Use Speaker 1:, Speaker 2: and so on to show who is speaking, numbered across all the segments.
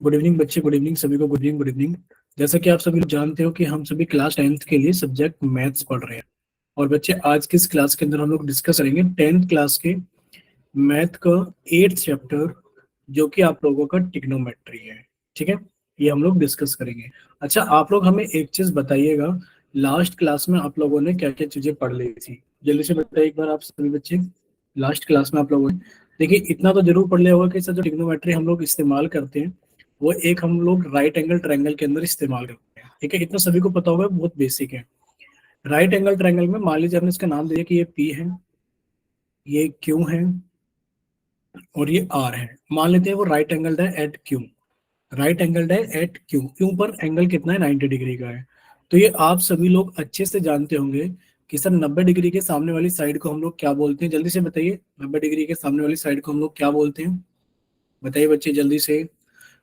Speaker 1: Good evening बच्चे, good evening सभी को, गुड इवनिंग गुड इवनिंग। जैसा कि आप सभी लोग जानते हो कि हम सभी क्लास 10th के लिए सब्जेक्ट मैथ्स पढ़ रहे हैं। और बच्चे आज की इस क्लास के अंदर हम लोग डिस्कस करेंगे 10th क्लास के मैथ का 8th चैप्टर, जो कि आप लोगों का ट्रिग्नोमेट्री है। ठीक है, ये हम लोग डिस्कस करेंगे। अच्छा, आप लोग हमें एक चीज बताइएगा, लास्ट क्लास में आप लोगों ने क्या क्या चीजें पढ़ ली थी? जल्दी से बताइए एक बार आप सभी बच्चे। लास्ट क्लास में आप लोगों ने, देखिए इतना तो जरूर पढ़ लिया होगा कि सर जो ट्रिग्नोमेट्री हम लोग इस्तेमाल करते हैं वो एक हम लोग राइट एंगल ट्रायंगल के अंदर इस्तेमाल करते हैं। ठीक है, इतना सभी को पता होगा, बहुत बेसिक है। राइट एंगल ट्रायंगल में मान लीजिए हमने इसका नाम दिया कि ये पी है, ये क्यू है और ये आर है। मान लेते हैं वो राइट एंगल है एट क्यू। राइट एंगल है एट क्यू, क्यू पर एंगल कितना है? 90 डिग्री का है। तो ये आप सभी लोग अच्छे से जानते होंगे कि सर 90 डिग्री के सामने वाली साइड को हम लोग क्या बोलते हैं? जल्दी से बताइए, 90 डिग्री के सामने वाली साइड को हम लोग क्या बोलते हैं? बताइए बच्चे जल्दी से।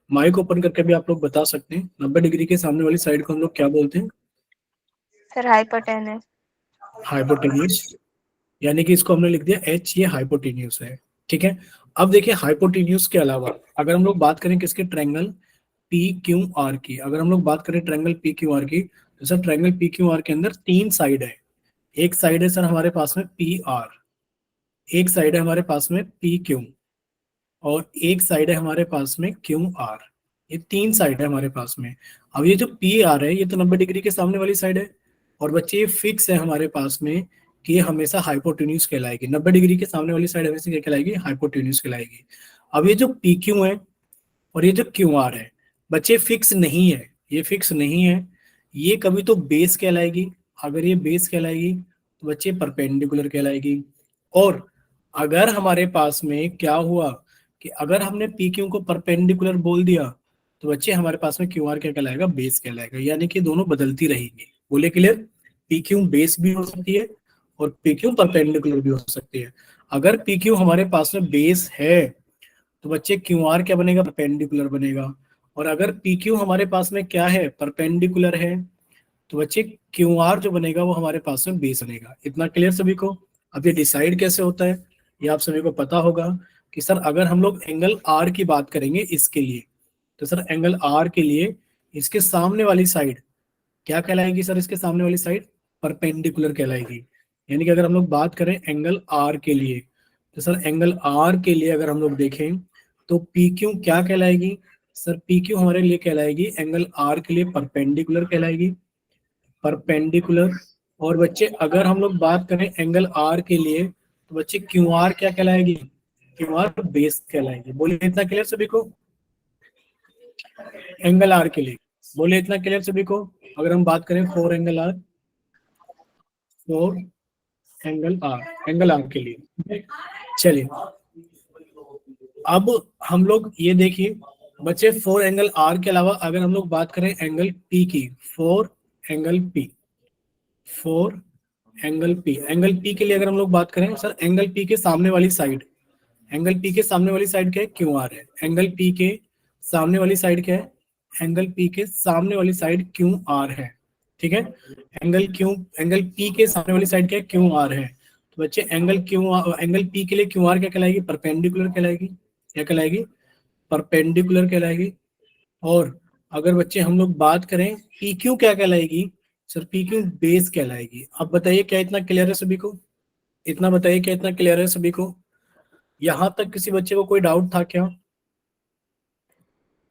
Speaker 1: माइक ओपन करके भी आप लोग बता सकते हैं, 90 डिग्री के सामने वाली साइड को हम लोग क्या बोलते हैं?
Speaker 2: Sir hypotenuse.
Speaker 1: हाइपोटेन्यूज। यानी कि इसको हमने लिख दिया एच, ये हाइपोटेन्यूज है। ठीक है, अब देखिए हाइपोटेन्यूज के अलावा अगर हम लोग बात करें किसके? ट्रायंगल पी क्यू आर की। अगर हम लोग बात करें ट्रायंगल पी क्यू आर की, तो sir triangle P Q R के अंदर तीन साइड है। एक साइड है सर हमारे पास में पी आर, एक साइड है हमारे पास में पी क्यू, और एक साइड है हमारे पास में क्यू आर। ये तीन साइड है हमारे पास में। अब ये जो पी आर है ये तो 90 डिग्री के सामने वाली साइड है, और बच्चे ये फिक्स है हमारे पास में कि ये हमेशा हाइपोटेन्यूज कहलाएगी। 90 डिग्री के सामने वाली साइड हमेशा क्या कहलाएगी? हाइपोटेन्यूज कहलाएगी। अब ये जो पी क्यू है और ये जो क्यू आर है, बच्चे फिक्स नहीं है, ये फिक्स नहीं है। ये कभी तो बेस कहलाएगी, अगर ये बेस कहलाएगी तो बच्चे परपेंडिकुलर कहलाएगी। और अगर हमारे पास में क्या हुआ कि अगर हमने पी क्यू को परपेंडिकुलर बोल दिया, तो बच्चे हमारे पास में क्यू आर क्या कहलाएगा? बेस कहलाएगा। यानी कि दोनों बदलती रहेंगी। बोले क्लियर? पी क्यू बेस भी हो सकती है और पी क्यू परपेंडिकुलर भी हो सकती है। अगर पी क्यू हमारे पास में बेस है तो बच्चे क्यू आर क्या बनेगा? परपेंडिकुलर बनेगा। और अगर पी क्यू हमारे पास में क्या है? परपेंडिकुलर है, तो बच्चे क्यू आर जो बनेगा वो हमारे पास में बेस बनेगा। इतना क्लियर सभी को? अब ये डिसाइड कैसे होता है ये आप सभी को पता होगा कि सर अगर हम लोग एंगल आर की बात करेंगे इसके लिए, तो सर एंगल आर के लिए इसके सामने वाली साइड क्या कहलाएगी? सर इसके सामने वाली साइड परपेंडिकुलर कहलाएगी। यानी कि अगर हम लोग बात करें एंगल आर के लिए, तो सर एंगल आर के लिए अगर हम लोग देखें तो पी क्यू क्या कहलाएगी? सर पी क्यू हमारे लिए कहलाएगी एंगल आर के लिए परपेंडिकुलर कहलाएगी, परपेंडिकुलर। और बच्चे अगर हम लोग बात करें एंगल आर के लिए, तो बच्चे क्यू आर क्या कहलाएगी? क्यू आर बेस कहलाएगी। बोलिए इतना क्लियर सभी को? एंगल आर के लिए बोलिए इतना क्लियर सभी को? अगर हम बात करें for angle R, for angle R के लिए। चलिए अब हम लोग ये देखिए बच्चे, फोर एंगल आर के अलावा अगर हम लोग बात करें एंगल पी की, four angle P, four angle P, angle P के लिए अगर हम लोग बात करें, सर एंगल पी के सामने वाली साइड, एंगल पी के सामने वाली साइड क्या है? क्यू आर है। एंगल पी के सामने वाली साइड क्या है? एंगल पी के सामने वाली साइड क्यू आर है। ठीक है, एंगल पी के सामने वाली साइड क्या है? क्यू आर है। तो बच्चे एंगल पी के लिए क्यू आर क्या कहलाएगी? परपेंडिकुलर कहलाएगी। क्या कहलाएगी? परपेंडिकुलर कहलाएगी। और अगर बच्चे हम लोग बात करें पी क्यू क्या कहलाएगी? सर पी क्यू बेस कहलाएगी। अब बताइए क्या इतना क्लियर है सभी को? इतना बताइए क्या इतना क्लियर है सभी को? यहां तक किसी बच्चे को कोई डाउट था क्या?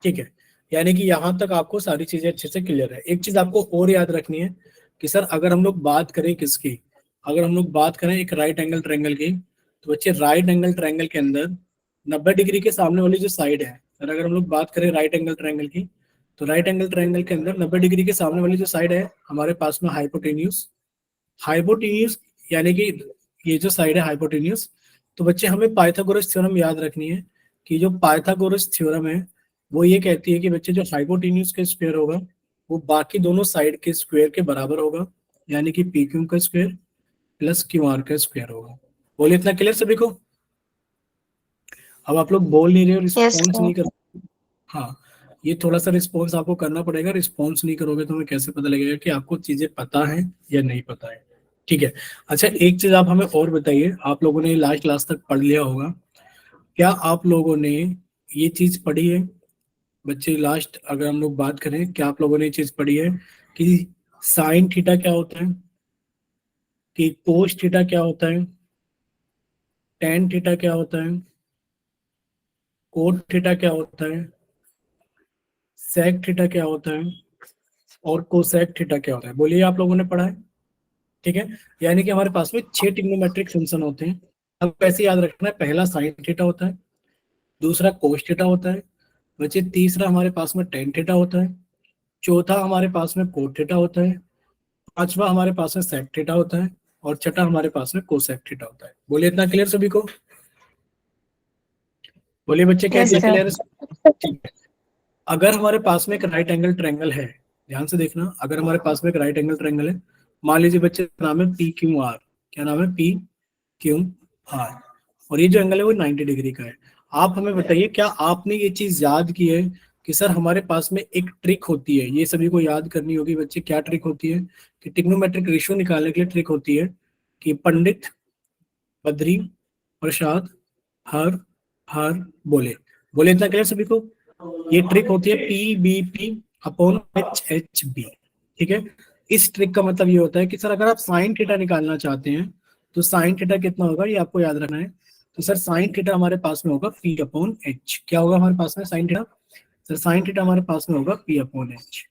Speaker 1: ठीक है, यानी कि यहां तक आपको सारी चीजें अच्छे से क्लियर है। एक चीज आपको और याद रखनी है कि सर अगर हम लोग बात करें किसकी, अगर हम लोग बात करें एक राइट एंगल ट्रायंगल की, तो बच्चे राइट एंगल ट्रायंगल के अंदर 90 डिग्री के सामने वाली जो साइड है, सर अगर हम लोग बात करें राइट एंगल ट्रायंगल की, तो राइट एंगल ट्रायंगल के अंदर 90 डिग्री के सामने वाली जो साइड है हमारे पास में हाइपोटेन्यूज, हाइपोटेन्यूज यानी कि ये जो साइड है हाइपोटेन्यूज। तो बच्चे हमें पाइथागोरस थ्योरम याद रखनी है कि जो पाइथागोरस थ्योरम है वो ये कहती है कि बच्चे जो हाइपोटेन्यूज का स्क्वायर होगा वो बाकी दोनों साइड के स्क्वायर के बराबर होगा। यानी कि पी क्यू का स्क्वायर प्लस क्यू आर का स्क्वायर होगा। बोलिए इतना क्लियर सभी को? अब आप लोग बोल नहीं रहे हो,
Speaker 2: यस
Speaker 1: रिस्पॉन्स
Speaker 2: सर।
Speaker 1: नहीं कर। हाँ, ये थोड़ा सा रिस्पॉन्स आपको करना पड़ेगा। रिस्पॉन्स नहीं करोगे तो हमें कैसे पता लगेगा कि आपको चीजें पता है या नहीं पता है? ठीक है। अच्छा, एक चीज आप हमें और बताइए, आप लोगों ने लास्ट क्लास तक पढ़ लिया होगा, क्या आप लोगों ने ये चीज पढ़ी है बच्चे लास्ट अगर हम लोग बात करें, क्या आप लोगों ने ये चीज पढ़ी है कि साइन थीटा क्या होता है, कि कोस थीटा क्या होता है, टेन थीटा क्या होता है, कोट थीटा क्या होता है, सेक थीटा क्या होता है, और कोसेक थीटा क्या होता है? बोलिए, आप लोगों ने पढ़ा है? ठीक है, यानी कि हमारे पास में 6 ट्रिग्नोमेट्रिक फंक्शन होते हैं। अब कैसे याद रखना है, पहला साइन थीटा होता है, दूसरा कोस थीटा होता है, बच्चे तीसरा हमारे पास में टेन थीटा होता है, चौथा हमारे पास में कोट थीटा होता है, पांचवा हमारे पास में सेक थीटा होता है, और छठा हमारे पास में कोसेक थीटा होता है। बोलिए, इतना क्लियर सभी को? बोलिए बच्चे, क्या
Speaker 2: यस
Speaker 1: इतना
Speaker 2: सर।
Speaker 1: क्लियर है? ठीक है। अगर हमारे पास में एक राइट एंगल ट्रायंगल है, ध्यान से देखना, अगर हमारे पास में एक राइट एंगल ट्रायंगल है, मान लीजिए बच्चे नाम है पी क्यू आर, क्या नाम है, पी क्यू आर, और ये जो एंगल है वो 90 डिग्री का है। आप हमें बताइए, क्या आपने ये चीज याद की है कि सर हमारे पास में एक ट्रिक होती है, ये सभी को याद करनी होगी बच्चे, क्या ट्रिक होती है? कि ट्रिग्नोमेट्रिक रेशियो निकालने के लिए ट्रिक होती है कि पंडित, बद्री, प्रसाद, हर, हर, बोले। बोले, इतना क्लियर सभी को? ये ट्रिक होती है P B P upon H H B. ठीक है, इस ट्रिक का मतलब ये होता है कि सर अगर आप साइन थीटा निकालना चाहते हैं तो साइन थीटा कितना होगा, ये आपको याद रखना है। तो सर साइन थीटा हमारे पास में होगा पी अपॉन एच। क्या होगा हमारे पास में sine theta? Sir sine theta हमारे पास में होगा पी अपॉन एच।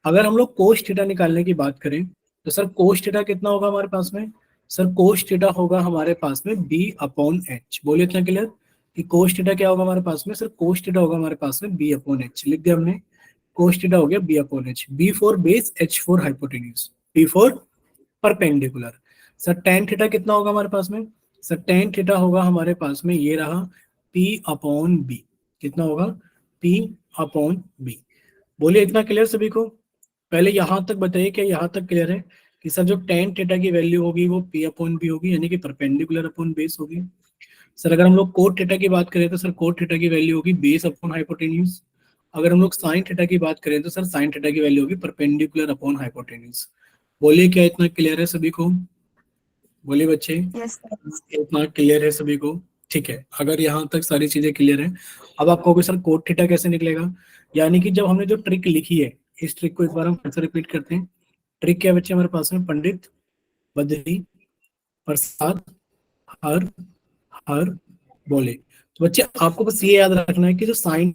Speaker 1: अगर हम लोग कोस थीटा निकालने की बात करें तो सर कोस थीटा कितना होगा हमारे पास में? सर कोस थीटा होगा हमारे पास में बी अपॉन एच। बोलिए, इतना क्लियर कि कोस थीटा क्या होगा हमारे पास में? सर कोस थीटा होगा हमारे पास में बी अपॉन एच। लिख दिया हमने, कोस थीटा हो गया B upon H. B for base, H for hypotenuse, B for perpendicular. Sir tan theta कितना होगा हमारे पास में? सर टेन थीटा होगा हमारे पास में, ये रहा पी अपॉन बी। कितना होगा? P upon B. बोलिए, इतना क्लियर सभी को? पहले यहां तक बताइए, क्या यहां तक क्लियर है कि सर जो टेन थीटा की वैल्यू होगी वो पी अपॉन बी होगी, यानी कि परपेंडिकुलर अपॉन बेस होगी। सर अगर हम लोग कोट थीटा की बात करें तो सर कोट थीटा की वैल्यू होगी बेस अपॉन हाइपोटेन्यूज। अगर हम लोग साइन थीटा की बात करें तो सर साइन थीटा की वैल्यू होगी परपेंडिकुलर अपॉन हाइपोटेन्यूज। बोलिए, क्या इतना क्लियर है सभी को? बोलिए बच्चे,
Speaker 2: यस सर।
Speaker 1: इतना क्लियर है सभी को? ठीक है, अगर यहाँ तक सारी चीजें क्लियर है, अब आप कहोगे सर कोट थीटा कैसे निकलेगा? यानी कि जब हमने जो ट्रिक लिखी है, इस ट्रिक को एक बार हम फिर से रिपीट करते हैं। ट्रिक क्या है बच्चे हमारे पास में? पंडित, बद्री, प्रसाद, हर, हर, बोले। तो बच्चे आपको बस ये याद रखना है कि जो साइन,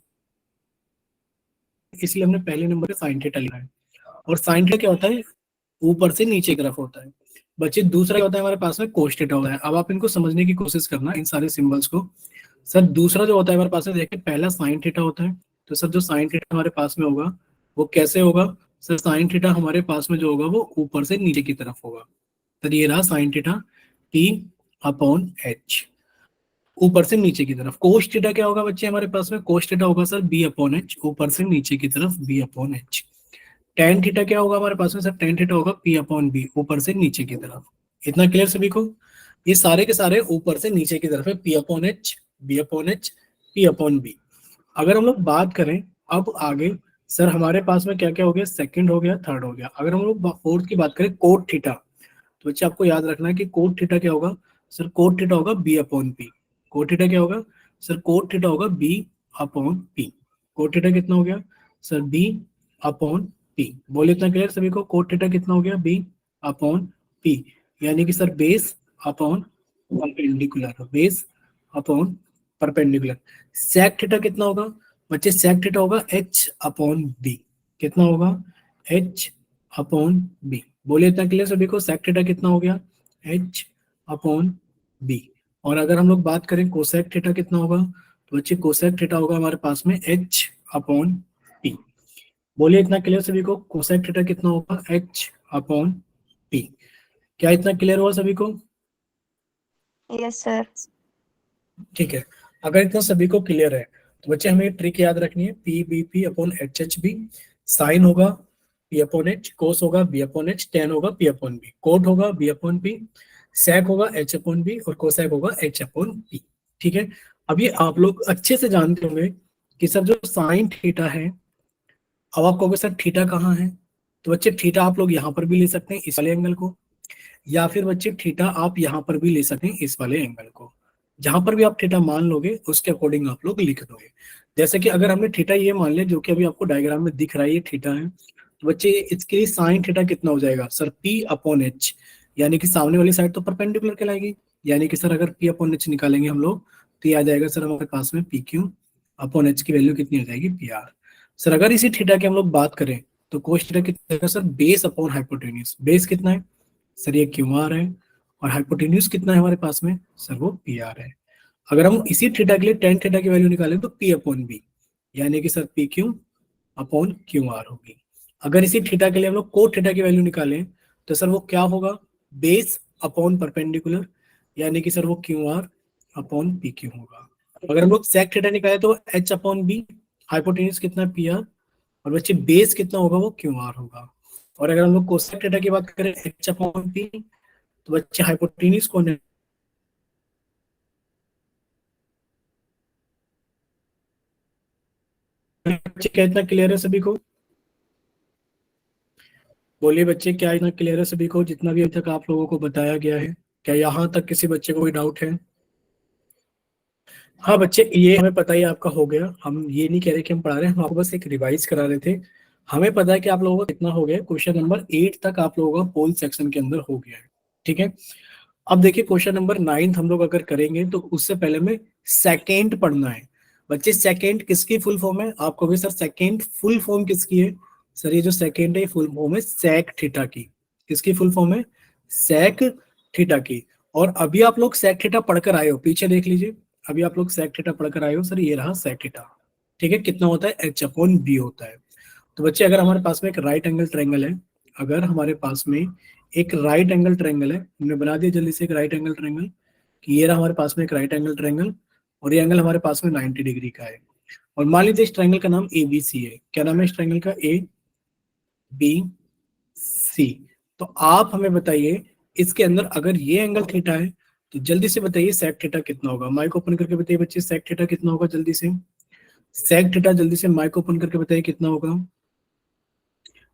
Speaker 1: इसलिए हमने पहले नंबर पे साइन थीटा लिखा है। और साइन थीटा क्या होता है? ऊपर से नीचे की तरफ होता है। बच्चे दूसरा क्या होता है हमारे पास में? कोस थीटा होता है। अब आप इनको समझने की कोशिश करना, इन सारे सिंबल्स को। सर दूसरा जो होता है हमारे पास में, देखिए पहला साइन थीटा होता है। तो सर जो साइन थीटा हमारे पास में होगा वो कैसे होगा? सर साइन थीटा हमारे पास में जो होगा वो ऊपर से नीचे की तरफ होगा। सर ये रहा sine theta T upon H, ऊपर से नीचे की तरफ। कोस थीटा क्या होगा बच्चे हमारे पास में? कोस थीटा होगा सर बी अपॉन एच, ऊपर से नीचे की तरफ B upon H. Tan theta क्या होगा हमारे पास में? सर टेन थीटा होगा पी अपॉन बी, ऊपर से नीचे की तरफ। इतना क्लियर सभी को? ये सारे के सारे ऊपर से नीचे की तरफ है, P upon H, B upon H, P upon B. अगर हम लोग बात करें अब आगे, सर हमारे पास में क्या क्या हो गया? सेकंड हो गया, थर्ड हो गया। अगर हम लोग फोर्थ की बात करें, कोट थीटा, तो बच्चे आपको याद रखना है कि कोट थीटा क्या होगा? सर कोट थीटा होगा B upon P. Cot theta क्या होगा? सर कोट थीटा होगा B upon P. Cot theta कितना हो गया? Sir B upon P. बोले, इतना क्लियर सभी को? कोट थीटा कितना हो गया? बी अपॉन पी, यानी कि sir base upon perpendicular, base upon perpendicular. Sec theta कितना होगा बच्चे? सेक थीटा होगा एच अपॉन बी। कितना होगा? H upon B. बोलिए, इतना क्लियर सभी को? सेक थीटा कितना हो गया? H upon B. और अगर हम लोग बात करें कोसेक थीटा कितना होगा, तो बच्चे कोसेक थीटा होगा हमारे पास में एच अपॉन पी। बोलिए, इतना क्लियर सभी को? कोसेक थीटा कितना होगा? H upon P. क्या इतना क्लियर हुआ सभी को?
Speaker 2: Yes sir.
Speaker 1: ठीक है, अगर इतना सभी को क्लियर है तो बच्चे हमें ट्रिक याद रखनी है, P B P upon H H B. Sine होगा पी अपॉन एच, कोस होगा बी अपॉन एच, टेन होगा पी अपॉन बी, कोट होगा बी अपॉन पी, सेक होगा एच अपॉन बी, और कोसेक होगा एच अपॉन पी। ठीक है, अब ये आप लोग अच्छे से जानते होंगे कि सर जो साइन थीटा है, अब आप कहोगे सर थीटा कहाँ है? तो बच्चे थीटा आप लोग यहाँ पर भी ले सकते हैं, इस वाले एंगल को, या फिर बच्चे थीटा आप यहाँ पर भी ले सकते हैं, इस वाले एंगल को। जहां पर भी आप थीटा मान लोगे उसके अकॉर्डिंग आप लोग लिख दोगे। जैसे कि अगर हमने थीटा ये मान लिया, जो कि अभी आपको डायग्राम में दिख रहा है ये थीटा है, तो बच्चे इसके लिए साइन थीटा कितना हो जाएगा सर, पी अपॉन एच, यानी कि सामने वाली साइड तो परपेंडिकुलर कहलाएगी, यानी कि सर अगर पी अपॉन एच निकालेंगे हम लोग तो ये आ जाएगा सर हमारे पास में पी क्यू अपॉन एच की वैल्यू कितनी हो जाएगी, पी आर। सर अगर इसी थीटा की हम लोग बात करें तो कोस थीटा कितना होगा sir, base upon hypotenuse. Base कितना है सर, ये क्यू आर है, और हाइपोटेन्यूज कितना है हमारे पास में सर, वो पी आर है। अगर हम इसी थीटा के लिए टेन थीटा की वैल्यू निकालें तो पी अपॉन बी, यानी कि sir P Q upon Q R होगी। अगर इसी थीटा के लिए हम लोग को थीटा की वैल्यू निकालें तो सर वो क्या होगा, बेस अपॉन परपेंडिकुलर, यानी कि सर वो Q R upon P Q होगा। अगर हम लोग सेक थीटा निकाले तो एच अपॉन बी, हाइपोटेन्यूज कितना पी आर, और बच्चे बेस कितना होगा वो क्यू आर होगा। और अगर हम लोग कोसेक थीटा की बात करें एच अपॉन पी, तो बच्चे हाइपोटेन्यूज कौन है, बच्चे क्या इतना क्लियर है सभी को? बोलिए बच्चे, क्या इतना क्लियर है सभी को जितना भी अभी तक आप लोगों को बताया गया है? क्या यहाँ तक किसी बच्चे को कोई डाउट है? हाँ बच्चे, ये हमें पता ही आपका हो गया, हम ये नहीं कह रहे कि हम पढ़ा रहे हैं, हम आपको बस एक रिवाइज करा रहे थे। हमें पता है कि आप लोगों का कितना हो गया, क्वेश्चन नंबर 8 तक आप लोगों का पोल सेक्शन के अंदर हो गया है, ठीक है। अब देखिए क्वेश्चन नंबर 9 हम लोग अगर करेंगे तो उससे पहले में सेकेंड पढ़ना है। बच्चे सेकेंड किसकी फुल फॉर्म है, आपको भी सर सेकेंड फुल फॉर्म किसकी है सर, ये जो सेकेंड है फुल फॉर्म है सेक थीटा की। किसकी फुल फॉर्म है, सेक थीटा की। और अभी आप लोग सेक थीटा पढ़कर आए हो, पीछे देख लीजिए, अभी आप लोग सेक थीटा पढ़कर आए हो सर, ये रहा सेक थीटा, ठीक है। कितना होता है, एच अपॉन बी होता है। तो बच्चे अगर हमारे पास में एक राइट एंगल ट्रायंगल है, अगर हमारे पास में एक राइट एंगल ट्रायंगल है, हमने बना दिया जल्दी से एक राइट एंगल ट्रायंगल, कि ये रहा हमारे पास में एक राइट एंगल ट्रायंगल, और ये एंगल हमारे पास में 90 डिग्री का है। और मान लीजिए इस ट्रायंगल का नाम ए बी सी है। क्या नाम है इस ट्रायंगल का, ए बी सी। तो आप हमें बताइए इसके अंदर अगर ये एंगल थीटा है तो जल्दी से बताइए सेक थीटा कितना होगा। माइक ओपन करके बताइए बच्चे, सेक थीटा कितना होगा जल्दी से, सेक थीटा जल्दी से माइक ओपन करके बताइए कितना होगा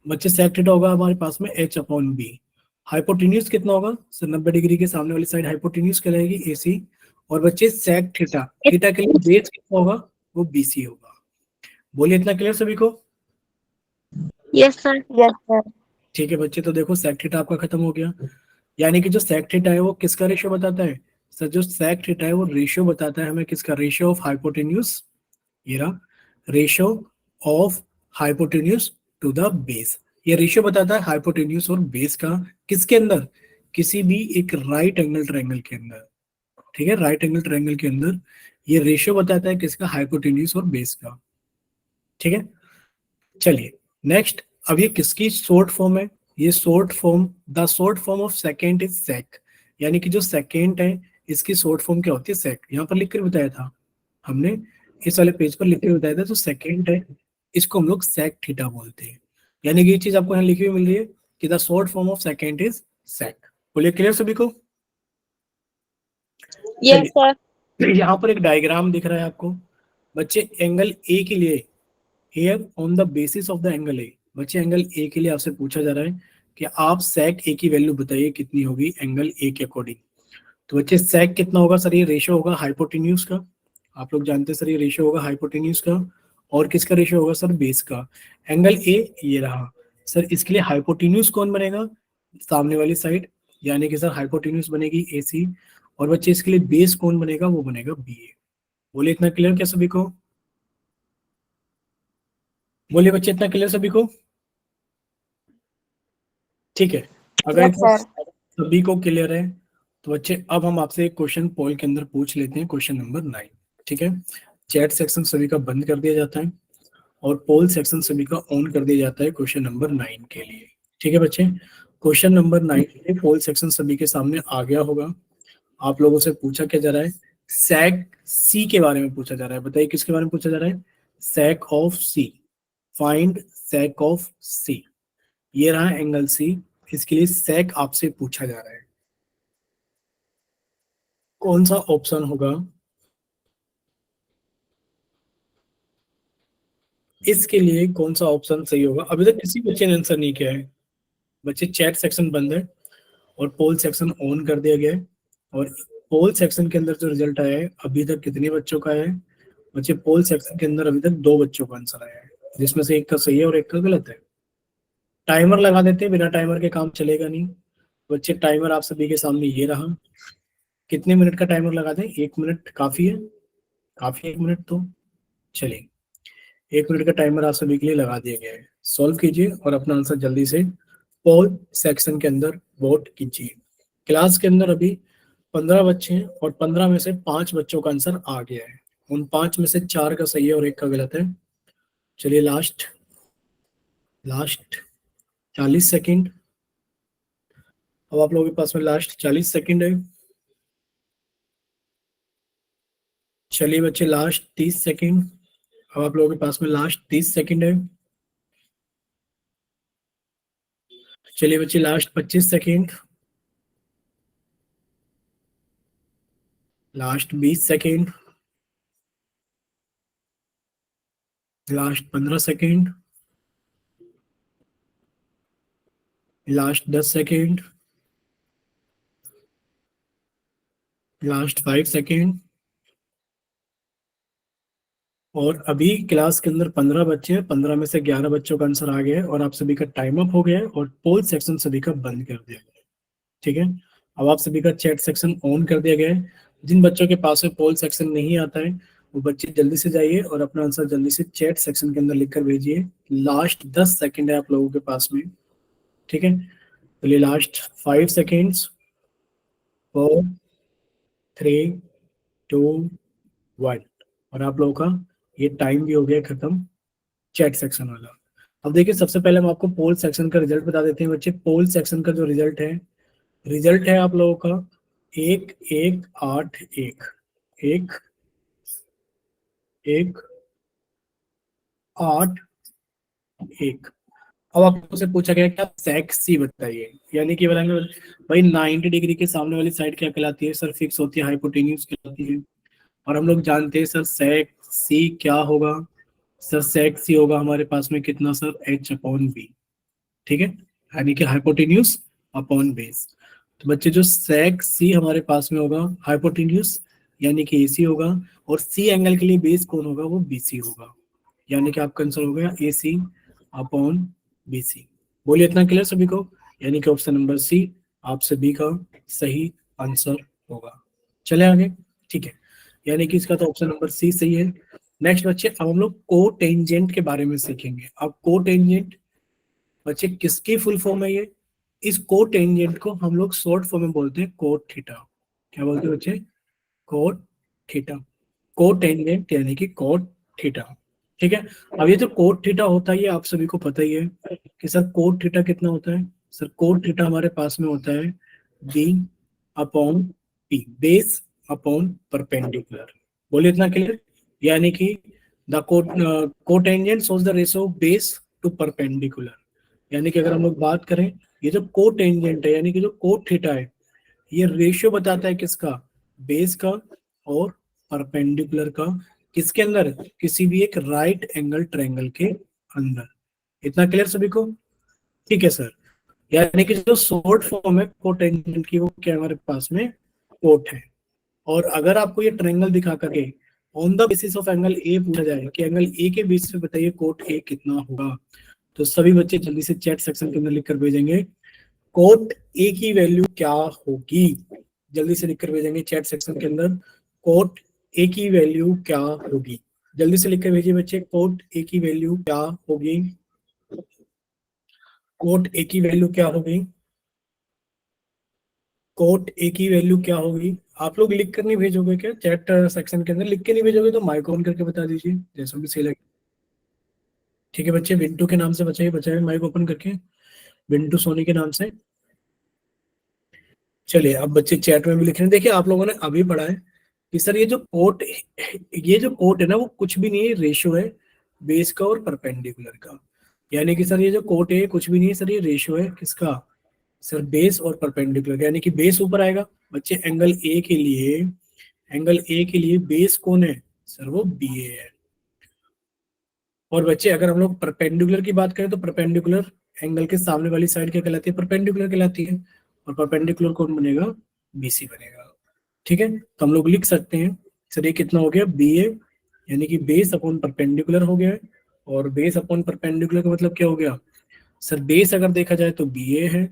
Speaker 1: बच्चे। सेक थीटा होगा हमारे पास में एच अपॉन बी। हाइपोटेन्यूज कितना होगा सर, 90 डिग्री के सामने वाली साइड हाइपोटेन्यूज कहलाएगी एसी। और बच्चे सेक थीटा, थीटा के लिए बेस कितना होगा, वो बीसी होगा। बोलिए इतना क्लियर सभी को?
Speaker 2: Yes sir. Yes sir.
Speaker 1: ठीक है बच्चे, तो देखो सेक थीटा आपका खत्म हो गया, यानी कि जो सेक थीटा है वो किसका रेशियो बताता है सर, जो सेक थीटा है वो रेशियो बताता है हमें किसका, रेशियो ऑफ हाइपोटेन्यूज, ये रहा ratio of hypotenuse to the base. ये रेशियो बताता है हाइपोटेन्यूज और बेस का, किसके अंदर, किसी भी एक राइट एंगल ट्रायंगल के अंदर, ठीक है। राइट एंगल ट्रायंगल के अंदर ये रेशियो बताता है किसका, हाइपोटेन्यूज और बेस का, ठीक है। चलिए नेक्स्ट, अब ये किसकी शॉर्ट फॉर्म है, ये short form, the short form of second is sec, यानी कि जो सेकेंड है इसकी शॉर्ट फॉर्म क्या होती है, सेक। यहाँ पर लिख कर बताया था हमने, इस वाले पेज पर लिख के बताया था, जो सेकेंड है इसको हम लोग सेक थीटा बोलते हैं। यानी कि ये चीज आपको यहाँ लिखी हुई मिल रही है कि the short form of second is sec. बोलिए क्लियर सभी को?
Speaker 2: Yes sir.
Speaker 1: यहाँ पर एक डायग्राम दिख रहा है आपको बच्चे, एंगल ए के लिए, here on the basis of the angle A. बच्चे एंगल ए के लिए आपसे पूछा जा रहा है कि आप सेक ए की वैल्यू बताइए कितनी होगी एंगल ए के अकॉर्डिंग। तो बच्चे सेक कितना होगा सर, ये रेशियो होगा हाइपोटेन्यूज का, आप लोग जानते हैं सर ये रेशियो होगा हाइपोटेन्यूज का, और किसका रेशियो होगा सर, बेस का। एंगल ए ये रहा सर, इसके लिए हाइपोटेन्यूज कौन बनेगा, सामने वाली साइड, यानी कि सर हाइपोटेन्यूज बनेगी ए सी। और बच्चे इसके लिए बेस कौन बनेगा, वो बनेगा बी ए। बोले इतना क्लियर क्या सभी को? बोलिए बच्चे इतना क्लियर सभी को? ठीक है, अगर
Speaker 2: यस
Speaker 1: इतना
Speaker 2: सर।
Speaker 1: सभी को क्लियर है तो बच्चे अब हम आपसे एक क्वेश्चन पोल के अंदर पूछ लेते हैं, क्वेश्चन नंबर 9, ठीक है। चैट सेक्शन सभी का बंद कर दिया जाता है और पोल सेक्शन सभी का ऑन कर दिया जाता है क्वेश्चन नंबर 9 के लिए, ठीक है बच्चे। क्वेश्चन नंबर 9 के लिए पोल सेक्शन सभी के सामने आ गया होगा। आप लोगों से पूछा क्या जा रहा है, सेक सी के बारे में पूछा जा रहा है। बताइए किसके बारे में पूछा जा रहा है, sec of C, find sec of C. ये रहा एंगल सी, इसके लिए सेक आपसे पूछा जा रहा है। कौन सा ऑप्शन होगा इसके लिए, कौन सा ऑप्शन सही होगा? अभी तक किसी बच्चे ने आंसर नहीं किया है बच्चे, चैट सेक्शन बंद है और पोल सेक्शन ऑन कर दिया गया है। और पोल सेक्शन के अंदर जो रिजल्ट आया है अभी तक कितने बच्चों का है बच्चे? पोल सेक्शन के अंदर अभी तक 2 बच्चों का आंसर आया है, जिसमें से एक का सही है और एक का गलत है। टाइमर लगा देते हैं, बिना टाइमर के काम चलेगा नहीं बच्चे। टाइमर आप सभी के सामने ये रहा। कितने मिनट का टाइमर लगा दें? 1 मिनट काफी है? काफी 1 मिनट तो चलिए 1 मिनट का टाइमर आप सभी के लिए लगा दिया गया है। सॉल्व कीजिए और अपना आंसर जल्दी से पोल सेक्शन के अंदर वोट कीजिए। क्लास के अंदर अभी 15 बच्चे हैं और 15 में से 5 बच्चों का आंसर आ गया है। उन 5 में से 4 का सही है और 1 का गलत है। चलिए लास्ट 40 सेकंड। अब आप लोगों के पास में लास्ट 40 सेकंड है। चलिए बच्चे लास्ट 30 सेकंड। अब आप लोगों के पास में लास्ट 30 सेकंड है। चलिए बच्चे last 25 second. Last 20 second. Last 15 second. Last 10 second. Last 5 second. और अभी क्लास के अंदर 15 बच्चे हैं, 15 में से 11 बच्चों का आंसर आ गया है और आप सभी का टाइम अप हो गया है और पोल सेक्शन सभी का बंद कर दिया गया है। ठीक है, अब आप सभी का चैट सेक्शन ऑन कर दिया गया है। जिन बच्चों के पास में पोल सेक्शन नहीं आता है वो बच्चे जल्दी से जाइए और अपना आंसर जल्दी से चैट सेक्शन के अंदर लिखकर भेजिए। लास्ट 10 सेकंड है आप लोगों के पास में। ठीक है, चलिए लास्ट 5 सेकेंड्स। 4 3 2 1। और आप लोगों का ये टाइम भी हो गया खत्म चैट सेक्शन वाला। अब देखिए सबसे पहले हम आपको पोल सेक्शन का रिजल्ट बता देते हैं बच्चे। पोल सेक्शन का जो रिजल्ट है आप लोगों का 1181 1 1 8 1। अब आपको से पूछा गया कि आप सेक्स सी बताइए, यानी कि बताएंगे भाई 90 डिग्री के सामने वाली साइड क्या कहलाती है? सर फिक्स होती है, हाइपोटेन्यूज कहलाती है। और हम लोग जानते हैं सर सेक सी क्या होगा? सर सेक सी होगा हमारे पास में कितना सर? H/B। ठीक है, यानी कि हाइपोटेन्यूज अपॉन बेस। तो बच्चे जो सेक सी हमारे पास में होगा हाइपोटेन्यूज यानी कि AC होगा, और सी एंगल के लिए बेस कौन होगा? वो BC होगा। यानी कि आपका आंसर हो गया AC अपॉन BC। बोलिए इतना क्लियर सभी को? यानी कि ऑप्शन नंबर सी आप सभी का सही आंसर होगा। चले आगे। ठीक है, यानी कि इसका तो ऑप्शन नंबर सी सही है। नेक्स्ट बच्चे अब हम लोग को टेंजेंट के बारे में सीखेंगे। अब को टेंजेंट बच्चे किसकी फुल फॉर्म है? ये इस को टेंजेंट को हम लोग शॉर्ट फॉर्म में बोलते हैं कोट थीटा। क्या बोलते हैं बच्चे? Cot theta. कोट टेंजेंट यानी कि कोट थीटा। ठीक है, अब ये जो कोट थीटा होता है ये आप सभी को पता ही है कि सर कोट थीटा कितना होता है? सर कोट थीटा हमारे पास में होता है B upon P, base upon perpendicular. बोलिए इतना क्लियर? यानी कि the cotangent shows the ratio of base to perpendicular. यानी कि अगर हम लोग बात करें ये जो कोटेंजेंट है यानी कि जो कोट थीटा है ये रेशियो बताता है किसका? बेस का और परपेंडिकुलर का। किसके अंदर? किसी भी एक राइट एंगल ट्रायंगल के अंदर। इतना क्लियर सभी को? ठीक है सर, यानी कि जो शॉर्ट फॉर्म है कोटेंजेंट की वो क्या हमारे पास में? कोट है। और अगर आपको ये ट्रायंगल दिखा करके on the basis of angle A पूछा जाए कि एंगल ए के बेस पे बताइए कोट ए कितना होगा, तो सभी बच्चे जल्दी से चैट सेक्शन के अंदर लिखकर भेजेंगे कोट ए की वैल्यू क्या होगी। जल्दी से लिखकर भेजेंगे चैट सेक्शन के अंदर कोट ए की वैल्यू क्या होगी। जल्दी से लिखकर भेजिए बच्चे कोट ए की वैल्यू क्या होगी। कोट ए की वैल्यू क्या होगी? कोट ए की वैल्यू क्या होगी? आप लोग लिख कर नहीं भेजोगे क्या चैट सेक्शन के अंदर? लिख के नहीं भेजोगे तो माइक ऑन करके बता दीजिए जैसा भी सही लगे। ठीक है बच्चे, विंटू के नाम से बचाइए बचाइए माइक ओपन करके, विंटू सोनी के नाम से। चलिए अब बच्चे चैट में भी लिख रहे हैं। देखिए आप लोगों ने अभी पढ़ा है कि सर ये जो कोट है ना वो कुछ भी नहीं है, रेशियो है बेस का और परपेंडिकुलर का। यानी कि सर ये जो कोट है कुछ भी नहीं है सर, ये रेशियो है किसका? सर बेस और परपेंडिकुलर। यानी कि बेस ऊपर आएगा बच्चे एंगल ए के लिए बेस कौन है? सर वो BA है। और बच्चे अगर हम लोग परपेंडिकुलर की बात करें तो परपेंडिकुलर एंगल के सामने वाली साइड क्या कहलाती है? परपेंडिकुलर कहलाती है। और परपेंडिकुलर कौन बनेगा? BC बनेगा। ठीक है, तो हम लोग लिख सकते हैं सर ये कितना हो गया, बी ए, यानी कि बेस अपॉन परपेंडिकुलर हो गया है। और बेस अपॉन परपेंडिकुलर का मतलब क्या हो गया सर, बेस अगर देखा जाए तो बी ए है,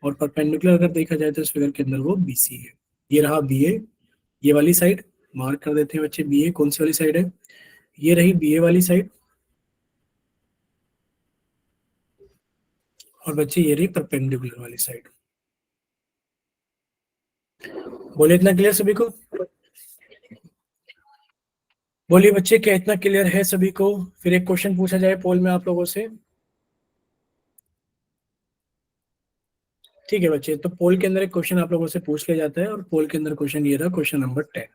Speaker 1: और परपेंडिकुलर अगर देखा जाए तो इस फिगर के अंदर वो बी सी है। ये रहा बी ए, ये वाली साइड मार्क कर देते हैं बच्चे, बी ए कौन सी वाली साइड है, ये रही बी ए वाली साइड, और बच्चे ये रही परपेंडिकुलर वाली साइड। बोले इतना क्लियर सभी को? बोलिए बच्चे क्या इतना क्लियर है सभी को? फिर एक क्वेश्चन पूछा जाए पोल में आप लोगों से। ठीक है बच्चे, तो पोल के अंदर एक क्वेश्चन आप लोगों से पूछ लिया जाता है, और पोल के अंदर क्वेश्चन ये रहा, क्वेश्चन नंबर 10।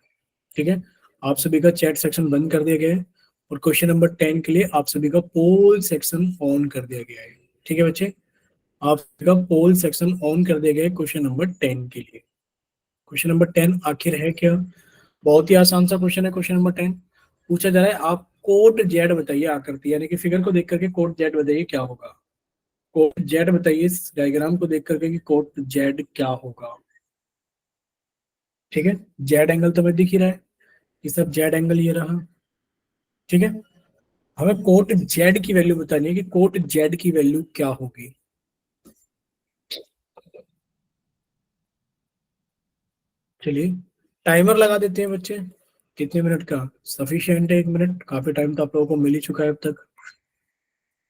Speaker 1: ठीक है, आप सभी का चैट सेक्शन बंद कर दिया गया है, और क्वेश्चन नंबर 10 के लिए आप सभी का पोल सेक्शन ऑन कर दिया गया है। ठीक है बच्चे, आप सभी का पोल सेक्शन ऑन कर दिया गया है क्वेश्चन नंबर 10 के लिए। क्वेश्चन नंबर 10 आखिर है क्या? बहुत ही आसान सा क्वेश्चन है। क्वेश्चन नंबर 10 पूछा जा रहा है, आप कोट जेड बताइए आकृति, यानी कि फिगर को देख करके कोट जेड बताइए क्या होगा। कोट जेड बताइए इस डायग्राम को देख करके कि कोट जेड क्या होगा। ठीक है, जेड एंगल तो हमें दिख ही रहा है कि सब जेड एंगल ये रहा। ठीक है, हमें कोट जेड की वैल्यू बतानी है कि कोट जेड की वैल्यू क्या होगी। चलिए टाइमर लगा देते हैं बच्चे, कितने मिनट का सफिशिएंट है? 1 मिनट, काफी टाइम तो आप लोगों को मिल ही चुका है अब तक,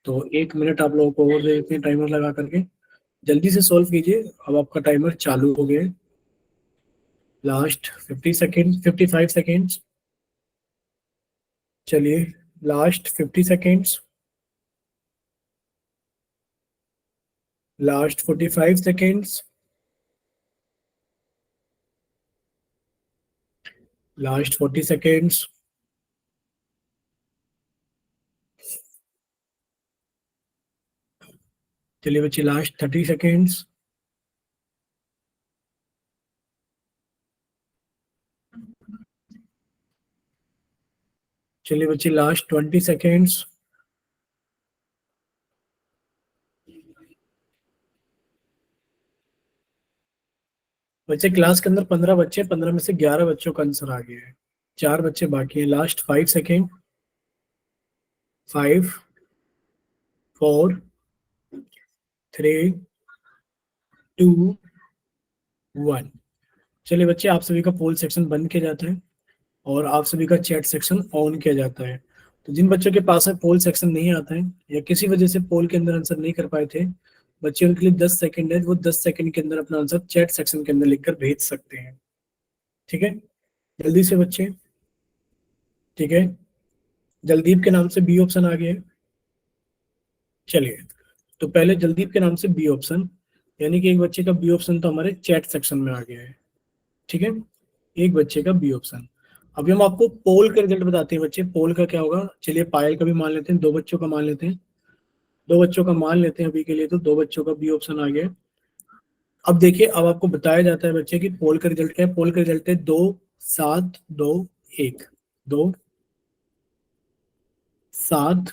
Speaker 1: तो 1 मिनट आप लोगों को और दे देते हैं टाइमर लगा करके। जल्दी से सॉल्व कीजिए, अब आपका टाइमर चालू हो गया है। Last 50 second, 55 seconds. चलिए last 50 seconds, last 45 seconds, last 40 seconds, चलिए बच्चे लास्ट 30 सेकेंड्स, चलिए बच्चे लास्ट 20 सेकेंड्स, बच्चे क्लास के अंदर 15 बच्चे, 15 में से 11 बच्चों का आंसर आ गया है, 4 बच्चे बाकी हैं। Last 5 second, 5, 4, 3, 2, 1। चलिए बच्चे, आप सभी का पोल सेक्शन बंद किया जाता है, और आप सभी का चैट सेक्शन ऑन किया जाता है। तो जिन बच्चों के पास में पोल सेक्शन नहीं आता है, या किसी वजह से पोल के अंदर आंसर नहीं कर पाए थे बच्चे, उनके लिए 10 सेकंड है, वो 10 सेकंड के अंदर अपना आंसर चैट सेक्शन के अंदर लिखकर भेज सकते हैं। ठीक है, जल्दी से बच्चे। ठीक है, जलदीप के नाम से बी ऑप्शन आ गया है। चलिए, तो पहले जलदीप के नाम से बी ऑप्शन, यानी कि एक बच्चे का बी ऑप्शन तो हमारे चैट सेक्शन में आ गया है। ठीक है, एक बच्चे का बी ऑप्शन। अभी हम आपको पोल का रिजल्ट बताते हैं बच्चे, पोल का क्या होगा। चलिए पायल का भी मान लेते हैं, 2 बच्चों का मान लेते हैं, 2 बच्चों का मान लेते हैं अभी के लिए, तो 2 बच्चों का बी ऑप्शन आ गया है। अब देखिए, अब आपको बताया जाता है बच्चे कि पोल का रिजल्ट क्या है। पोल का रिजल्ट है 2, 7, 2, 1, 2, 7,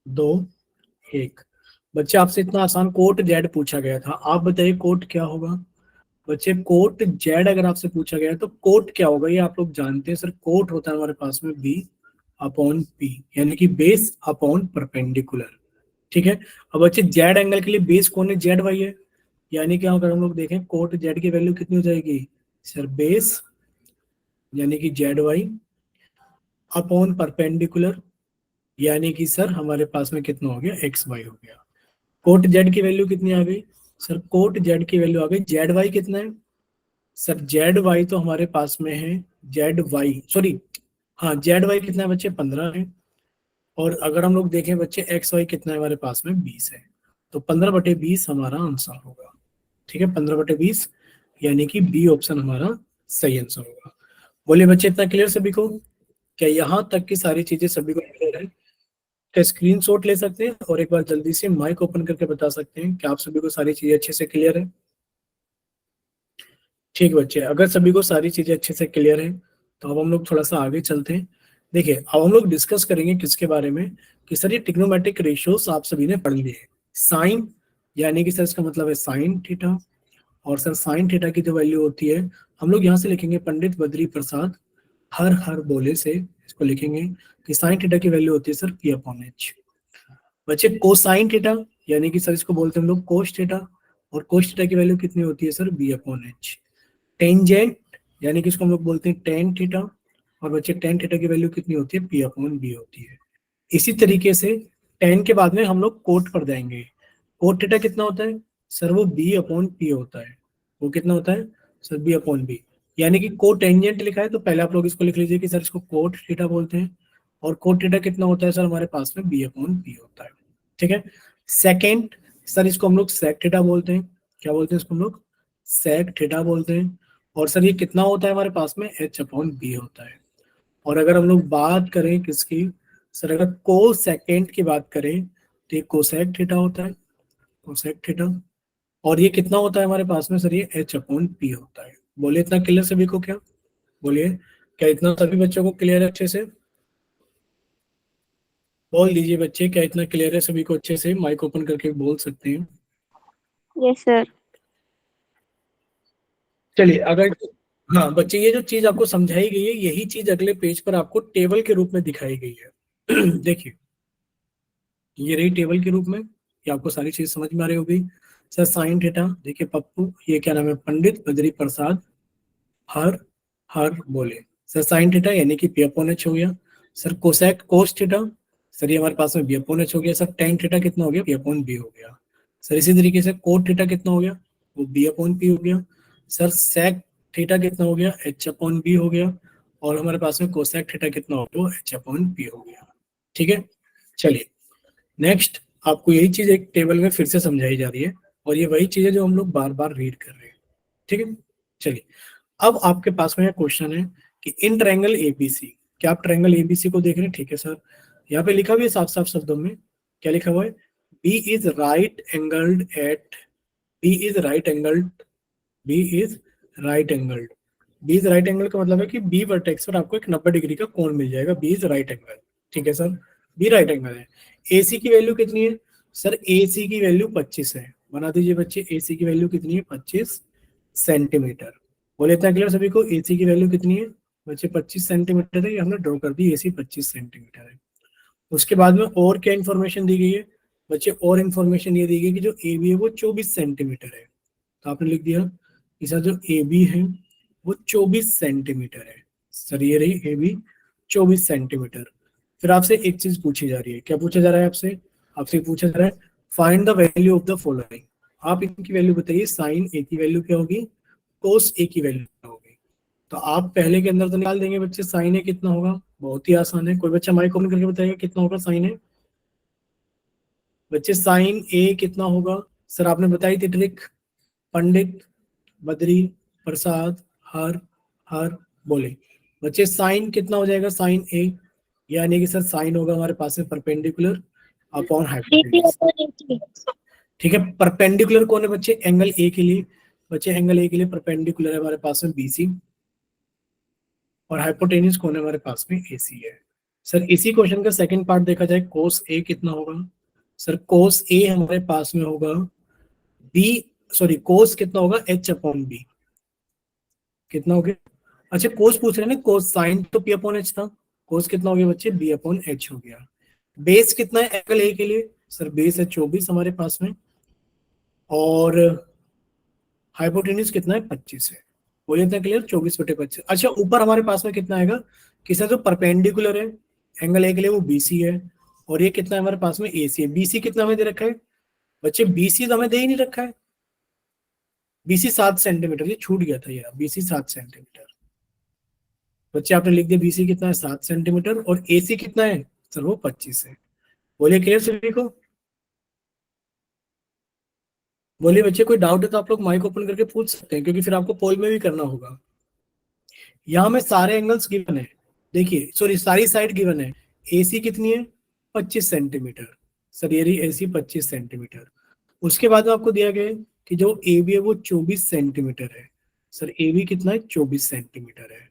Speaker 1: 2, 1। बच्चे आपसे इतना आसान कोट जेड पूछा गया था, आप बताइए कोट क्या होगा। बच्चे कोट जेड अगर आपसे पूछा गया है तो कोट क्या होगा, ये आप लोग जानते हैं सर। कोट होता है हमारे पास में बी अपॉन पी, यानी कि बेस अपॉन परपेंडिकुलर। ठीक है, अब बच्चे जेड एंगल के लिए बेस कौन है, जेड वाई है, यानी कि अगर हम लोग देखें कोट जेड की वैल्यू कितनी हो जाएगी सर, बेस यानी कि जेड वाई अपॉन परपेंडिकुलर, यानी कि सर हमारे पास में कितना हो गया, एक्स वाई हो गया। कोट जेड की वैल्यू कितनी आ गई सर, कोट जेड की वैल्यू आ गई, जेड वाई कितना है सर, जेड वाई तो हमारे पास में है, जेड वाई सॉरी, हाँ जेड वाई कितना है बच्चे, 15 है। और अगर हम लोग देखें बच्चे एक्स वाई कितना है हमारे पास में, 20 है। तो 15/20 हमारा आंसर होगा। ठीक है, 15/20, यानी कि बी ऑप्शन हमारा सही आंसर होगा। बोलिए बच्चे इतना क्लियर सभी को? क्या यहाँ तक की सारी चीजें सभी को क्लियर है? क्या स्क्रीनशॉट ले सकते हैं और एक बार जल्दी से माइक ओपन करके बता सकते हैं कि आप सभी को सारी चीजें अच्छे से क्लियर है? ठीक बच्चे, अगर सभी को सारी चीजें अच्छे से क्लियर है तो अब हम लोग थोड़ा सा आगे चलते हैं। देखिए, अब हम लोग डिस्कस करेंगे किसके बारे में, कि सर ये ट्रिग्नोमेट्रिक रेशियोज आप सभी ने पढ़ लिए। साइन, यानी कि सर इसका मतलब है साइन थीटा, और सर साइन थीटा की जो वैल्यू होती है हम लोग यहाँ से लिखेंगे पंडित बद्री प्रसाद हर हर बोले से इसको लिखेंगे कि साइन थीटा की वैल्यू होती है सर पी अपॉन एच। बच्चे कोसाइन थीटा यानी कि सर इसको बोलते हैं हम लोग कोस थीटा, और कोस थीटा की वैल्यू कितनी होती है sir B upon H. Tangent यानी कि इसको हम लोग बोलते हैं टेन थीटा, और बच्चे टेन थीटा की वैल्यू कितनी होती है पी अपॉन बी होती है। इसी तरीके से टेन के बाद में हम लोग कोट पर जाएंगे। कोट थीटा कितना होता है सर वो बी अपॉन पी होता है। वो कितना होता है सर बी अपॉन बी, यानी कि कोट टेंजेंट लिखा है तो पहले आप लोग इसको लिख लीजिए कि सर इसको कोट थीटा बोलते हैं, और कोट थीटा कितना होता है सर हमारे पास में बी अपॉन पी होता है। ठीक है। सेकेंड सर इसको हम लोग सेक थीटा बोलते हैं। क्या बोलते हैं इसको हम लोग सेक थीटा बोलते हैं। और सर ये कितना होता है हमारे पास में एच अपॉन बी होता है। और अगर हम लोग बात करें किसकी सर अगर को सेकेंड की बात करें तो ये कोसेक थीटा होता है, कोसेक थीटा। और ये कितना होता है हमारे पास में सर ये एच अपॉन पी होता है। बोलिए इतना क्लियर सभी को क्या, बोलिए क्या इतना सभी बच्चों को क्लियर है अच्छे से, बोल दीजिए बच्चे क्या इतना क्लियर है सभी को अच्छे से, माइक ओपन करके बोल सकते हैं।
Speaker 2: Yes sir.
Speaker 1: चलिए अगर हाँ बच्चे ये जो चीज आपको समझाई गई है यही चीज अगले पेज पर आपको टेबल के रूप में दिखाई गई है। देखिए ये रही टेबल के रूप में, ये आपको सारी चीज समझ में आ रही होगी। सर साइन थीटा देखिए पप्पू ये क्या नाम है पंडित बद्री प्रसाद हर हर बोले। सर साइन थीटा यानी कि पी अपॉन एच हो गया। Sir cosec cos theta sir ये हमारे पास में बी अपॉन एच हो गया। सर टेन थीटा कितना हो गया पी अपॉन बी हो गया। सर इसी तरीके से कोट थीटा कितना हो गया वो बी अपॉन पी हो गया। सर सेक थीटा कितना हो गया एच अपॉन बी हो गया। और हमारे पास में कोसेक थीटा कितना हो गया एच अपॉन पी हो गया। ठीक है। चलिए नेक्स्ट आपको यही चीज एक टेबल में फिर से समझाई जा रही है, और ये वही चीज है जो हम लोग बार बार रीड कर रहे हैं। ठीक है। चलिए अब आपके पास में क्वेश्चन है कि इन ट्रायंगल एबीसी, क्या आप ट्रायंगल एबीसी को देख रहे हैं। ठीक है सर, यहाँ पे लिखा हुआ है साफ साफ शब्दों में, क्या लिखा हुआ है B is right angled at B is right angled B is right angled. B is right angle का मतलब है कि बी वर्टेक्स पर आपको एक 90 डिग्री का कोण मिल जाएगा। B is right angle. ठीक है सर, बी राइट एंगल है। एसी की वैल्यू कितनी है सर एसी की वैल्यू 25 है। बना दीजिए बच्चे एसी की वैल्यू कितनी है 25 सेंटीमीटर। बोले इतना क्लियर सभी को एसी की वैल्यू कितनी है बच्चे 25 सेंटीमीटर है। ये हमने ड्रॉ कर दी एसी 25 सेंटीमीटर है। उसके बाद में और क्या इन्फॉर्मेशन दी गई है बच्चे, और इन्फॉर्मेशन ये दी गई कि जो ए बी है वो 24 सेंटीमीटर है। तो आपने लिख दिया इसका जो ए बी है वो 24 सेंटीमीटर है। सर ये रही ए बी 24 सेंटीमीटर। फिर आपसे एक चीज पूछी जा रही है, क्या पूछा जा रहा है आपसे, आपसे पूछा जा रहा है find the value of the following. आप इनकी वैल्यू बताइए, साइन ए की वैल्यू क्या होगी कोस ए की वैल्यू क्या होगी। तो आप पहले के अंदर तो निकाल देंगे बच्चे साइन ए कितना होगा, बहुत ही आसान है। कोई बच्चा माइक ओपन करके बताएगा कितना होगा साइन ए। बच्चे साइन ए कितना होगा सर आपने बताई थी ट्रिक, पंडित बद्री प्रसाद हर हर बोले। बच्चे साइन कितना हो जाएगा साइन ए, यानी कि सर साइन होगा हमारे पास में परपेंडिकुलर अपॉन हाइपोटेन्यूज। ठीक है, परपेंडिकुलर कौन है बच्चे एंगल ए के लिए, बच्चे एंगल ए के लिए परपेंडिकुलर है हमारे पास में बीसी, और हाइपोटेन्यूज कौन है हमारे पास में एसी है। सर इसी क्वेश्चन का सेकंड पार्ट देखा जाए कोस ए कितना होगा। सर कोस ए हमारे पास में होगा बी सॉरी कोस कितना होगा एच अपॉन बी, कितना हो गया। अच्छा कोस पूछ रहे हैं ना, कोस साइन तो पी अपॉन एच था, कोस कितना हो गया बच्चे बी अपॉन एच हो गया। बेस कितना है एंगल ए के लिए सर बेस है 24 हमारे पास में, और हाइपोटेन्यूज कितना है 25 है। बोलिए इतना क्लियर 24/25। अच्छा ऊपर हमारे पास में कितना आएगा कि सर जो परपेंडिकुलर है एंगल ए के लिए वो बीसी है, और ये कितना है हमारे पास में एसी है। बीसी कितना हमें दे रखा है बच्चे, बीसी तो हमें दे ही नहीं रखा है, बीसी 7 सेंटीमीटर, ये छूट गया था यार, बीसी 7 सेंटीमीटर। बच्चे आपने लिख दिया बीसी कितना है 7 सेंटीमीटर, और एसी कितना है सर वो 25 है। बोलिए क्लियर सभी को, बोलिए बच्चे कोई डाउट है तो आप लोग माइक ओपन करके पूछ सकते हैं, क्योंकि फिर आपको पोल में भी करना होगा। यहाँ में सारे एंगल्स गिवन है, देखिए सॉरी सारी साइड गिवन है। एसी कितनी है 25 सेंटीमीटर, सर ये रही एसी 25 सेंटीमीटर। उसके बाद में आपको दिया गया है कि जो ए बी है वो 24 सेंटीमीटर है। सर ए बी कितना है 24 सेंटीमीटर है।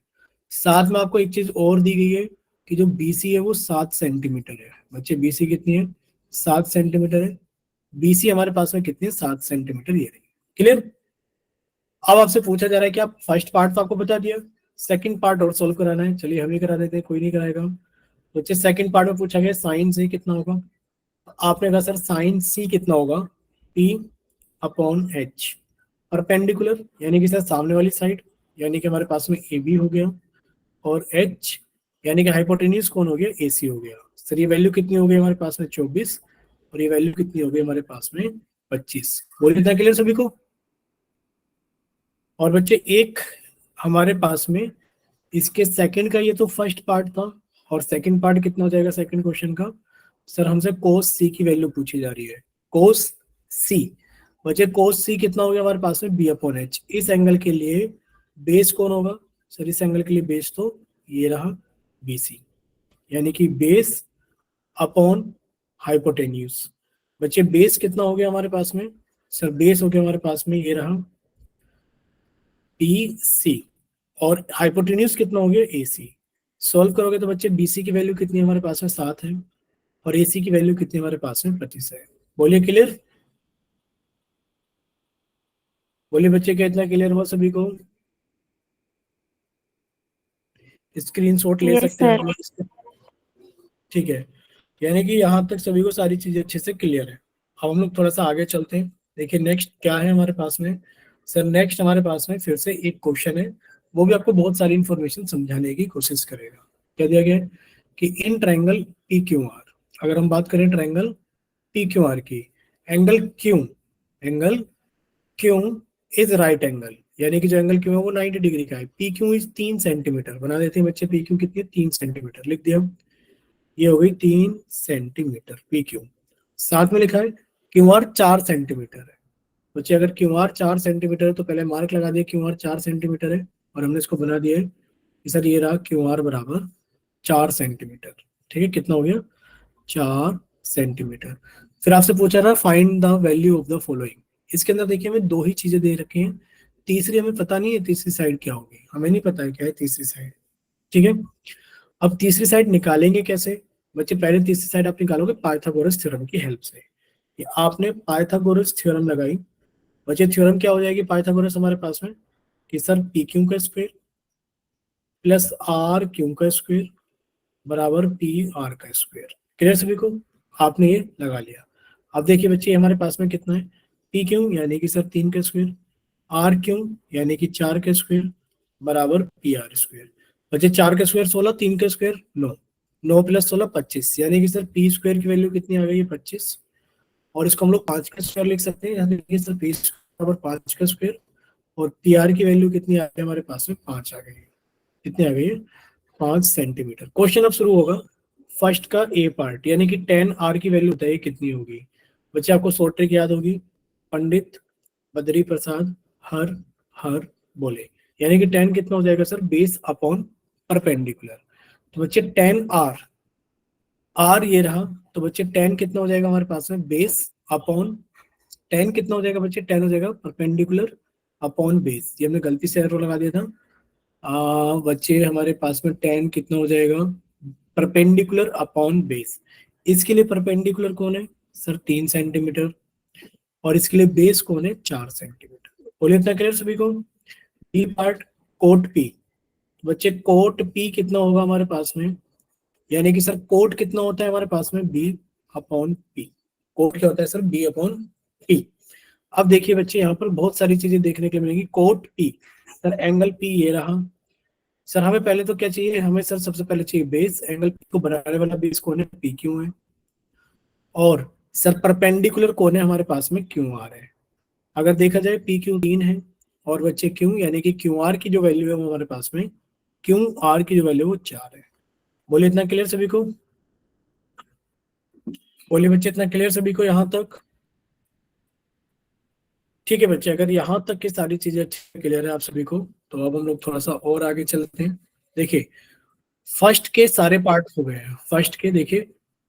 Speaker 1: साथ में आपको एक चीज और दी गई है कि जो बीसी है वो 7 सेंटीमीटर है। बच्चे बीसी कितनी है 7 सेंटीमीटर है। बीसी हमारे पास में कितनी है 7 सेंटीमीटर, ये रही। क्लियर, अब आपसे पूछा जा रहा है कि आप फर्स्ट पार्ट तो आपको बता दिया, सेकंड पार्ट और सोल्व कराना है, चलिए हम ही करा देते हैं, कोई नहीं कराएगा। बच्चे सेकंड पार्ट में पूछा गया साइन सी कितना होगा, आपने कहा सर साइन सी कितना होगा, पी अपॉन एच, परपेंडिकुलर यानी कि सर सामने वाली साइड, यानी कि हमारे पास में ए बी हो गया, और एच यानी कि हाइपोटेन्यूज कौन हो गया, ए सी हो गया। सर ये वैल्यू कितनी हो गई हमारे पास में 24, और ये वैल्यू कितनी हो गई हमारे पास में 25। बोलिए इतना क्लियर सभी को। और बच्चे एक हमारे पास में इसके सेकंड का, ये तो फर्स्ट पार्ट था, और सेकंड पार्ट कितना हो जाएगा सेकंड क्वेश्चन का, सर हमसे कोस सी की वैल्यू पूछी जा रही है, कोस सी। बच्चे कोस सी कितना हो गया हमारे पास में, बी अपॉन एच। इस एंगल के लिए बेस कौन होगा, सर इस एंगल के लिए बेस तो ये रहा बी सी, यानी कि बेस अपॉन हाइपोटेन्यूज। बच्चे बेस कितना हो गया हमारे पास में, सर बेस हो गया हमारे पास में ये रहा बी सी, और हाइपोटेन्यूज कितना हो गया ए सी। सॉल्व करोगे तो बच्चे बीसी की वैल्यू कितनी है हमारे पास में 7 है, और एसी की वैल्यू कितनी हमारे पास में 25 है। बोलिए क्लियर, बोलिए बच्चे क्या इतना क्लियर हुआ सभी को। स्क्रीनशॉट ले
Speaker 2: Yes,
Speaker 1: सकते हैं
Speaker 2: sir.
Speaker 1: आप लोग, ठीक है। यानी कि यहाँ तक सभी को सारी चीजें अच्छे से क्लियर है। अब हम लोग थोड़ा सा आगे चलते हैं, देखिए नेक्स्ट क्या है हमारे पास में। सर नेक्स्ट हमारे पास में फिर से एक क्वेश्चन है, वो भी आपको बहुत सारी इंफॉर्मेशन समझाने की कोशिश करेगा। क्या दिया गया है कि in triangle P Q R, अगर हम बात करें ट्रायंगल पी क्यू आर की, angle Q is right angle, यानी कि जो एंगल क्यू है वो 90 डिग्री का है, पी क्यू इज 3 सेंटीमीटर, बना देते हैं बच्चे, पी क्यू कितनी है 3 सेंटीमीटर, लिख दिया। ये हो गई 3 सेंटीमीटर पी क्यू। साथ में लिखा है क्यू आर 4 सेंटीमीटर है। बच्चे अगर क्यू आर 4 सेंटीमीटर है तो पहले मार्क लगा दिया क्यू आर 4 सेंटीमीटर है, और हमने इसको बना दिया है कि सर ये रहा क्यू आर बराबर 4 सेंटीमीटर। ठीक है, कितना हो गया 4 सेंटीमीटर। फिर आपसे पूछा था find the value of the following. इसके अंदर देखिए हमें दो ही चीजें दे रखी हैं, तीसरी हमें पता नहीं है तीसरी साइड क्या होगी, हमें नहीं पता है क्या है तीसरी साइड। ठीक है, अब तीसरी साइड निकालेंगे कैसे। बच्चे पहले तीसरी साइड आप निकालोगे पाइथागोरस थ्योरम की हेल्प से। ये आपने पाइथागोरस थ्योरम लगाई, बच्चे थ्योरम क्या हो जाएगी पाइथागोरस हमारे पास में, कि सर पी क्यू का स्क्वायर प्लस आर क्यू का स्क्वायर बराबर पी आर का स्क्वायर। क्लियर सभी को, आपने ये लगा लिया। अब देखिए बच्चे हमारे पास में कितना है, पी क्यू यानी कि सर 3 का स्क्वायर, आर क्यू यानी कि 4 का स्क्वायर बराबर पी आर स्क्वायर। बच्चे 4 का स्क्वायर 16, 3 का स्क्वायर 9, 9 प्लस 16 25, यानी कि सर पी स्क्वायर की वैल्यू कितनी आ गई है 25, और इसको हम लोग 5 का स्क्वायर लिख सकते हैं, यहाँ देखिए सर पी बराबर 5 का स्क्वायर, और पी आर की वैल्यू कितनी आ गई हमारे पास में 5 आ गई है, कितनी आ गई है 5 सेंटीमीटर। क्वेश्चन अब शुरू होगा फर्स्ट का ए पार्ट, यानी कि 10 आर की वैल्यू बताइए कितनी होगी। बच्चे आपको शॉर्ट ट्रिक याद होगी, पंडित बद्री प्रसाद हर हर बोले, यानी कि 10 कितना हो जाएगा सर बेस अपॉन परपेंडिकुलर। तो बच्चे 10 आर, आर ये रहा, तो बच्चे 10 कितना हो जाएगा हमारे पास में बेस अपॉन, 10 कितना हो जाएगा बच्चे 10 हो जाएगा परपेंडिकुलर अपॉन बेस, ये हमने गलती से एरो लगा दिया था। बच्चे हमारे पास में 10 कितना हो जाएगा परपेंडिकुलर अपॉन बेस। इसके लिए परपेंडिकुलर कौन है सर 3 सेंटीमीटर, और इसके लिए बेस कौन है 4 सेंटीमीटर। बोलिए इतना क्लियर सभी को। बी पार्ट कोट पी, बच्चे कोट पी कितना होगा हमारे पास में, यानी कि सर कोट कितना होता है हमारे पास में बी अपॉन पी, कोट क्या होता है सर बी अपॉन पी। अब देखिए बच्चे यहाँ पर बहुत सारी चीजें देखने के लिए मिलेंगी। Cot P, sir angle P ये रहा, सर हमें पहले तो क्या चाहिए, हमें सर सबसे पहले चाहिए बेस, एंगल को बनाने वाला बेस कौन है पी क्यू है, और सर परपेंडिकुलर कौन है हमारे पास में क्यू आर है। अगर देखा जाए पी क्यू 3 है, और बच्चे क्यू यानी कि क्यू आर की जो वैल्यू है वो हमारे पास में क्यू आर की जो वैल्यू है वो 4 है। बोलिए इतना क्लियर सभी को, बोलिए बच्चे इतना क्लियर सभी को यहाँ तक। ठीक है बच्चे, अगर यहाँ तक की सारी चीजें अच्छी क्लियर है आप सभी को, तो अब हम लोग थोड़ा सा और आगे चलते हैं। देखिए फर्स्ट के सारे पार्ट हो गए हैं, फर्स्ट के देखिए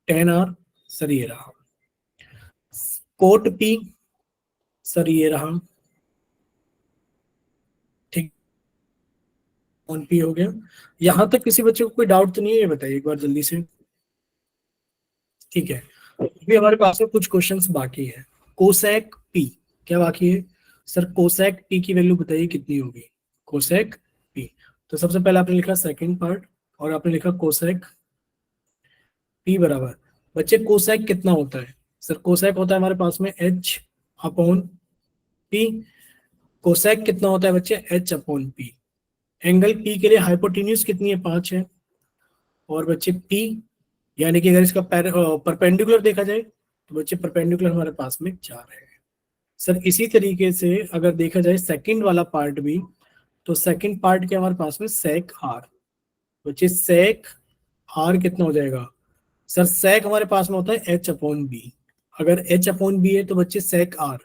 Speaker 1: 10 आर, सर ये रहा, कोट पी सर ये रहा, ठीक ऑन पी हो गया। यहां तक किसी बच्चे को कोई डाउट तो नहीं है, ये बताइए एक बार जल्दी से। ठीक है, अभी हमारे पास में कुछ क्वेश्चंस बाकी है। कोसेक पी क्या बाकी है, सर कोसेक पी की वैल्यू बताइए कितनी होगी, कोसेक पी। तो सबसे पहले आपने लिखा सेकंड पार्ट और आपने लिखा कोसेक पी बराबर, बच्चे कोसेक कितना होता है, सर कोसेक होता है हमारे पास में एच अपॉन पी। कोसेक कितना होता है बच्चे, H upon P. Angle P के लिए हाइपोटेन्यूज कितनी है, 5 है। और बच्चे पी यानी कि अगर इसका परपेंडिकुलर देखा जाए तो बच्चे परपेंडिकुलर हमारे पास में 4 है। सर इसी तरीके से अगर देखा जाए सेकंड वाला पार्ट भी, तो सेकंड पार्ट के हमारे पास में सेक आर, बच्चे सेक आर कितना हो जाएगा, सर सेक हमारे पास में होता है एच अपॉन बी। अगर एच अपॉन बी है तो बच्चे सेक आर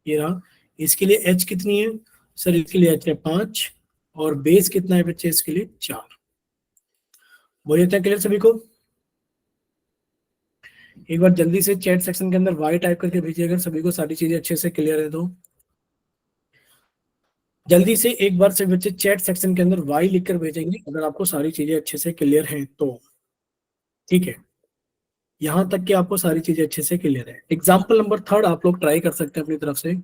Speaker 1: ये रहा, इसके लिए एच कितनी है, सर इसके लिए एच है 5 और बेस कितना है बच्चे इसके लिए 4। बोलिए इतना क्लियर सभी को। एक बार जल्दी से चैट सेक्शन के अंदर वाई टाइप करके भेजिए अगर सभी को सारी चीजें अच्छे से क्लियर है तो। जल्दी से एक बार से बच्चे चैट सेक्शन के अंदर वाई लिखकर भेजेंगे अगर आपको सारी चीजें अच्छे से क्लियर हैं तो, ठीक है। यहां तक कि आपको सारी चीजें अच्छे से क्लियर है। एग्जाम्पल नंबर 3 आप लोग ट्राई कर सकते हैं अपनी तरफ से,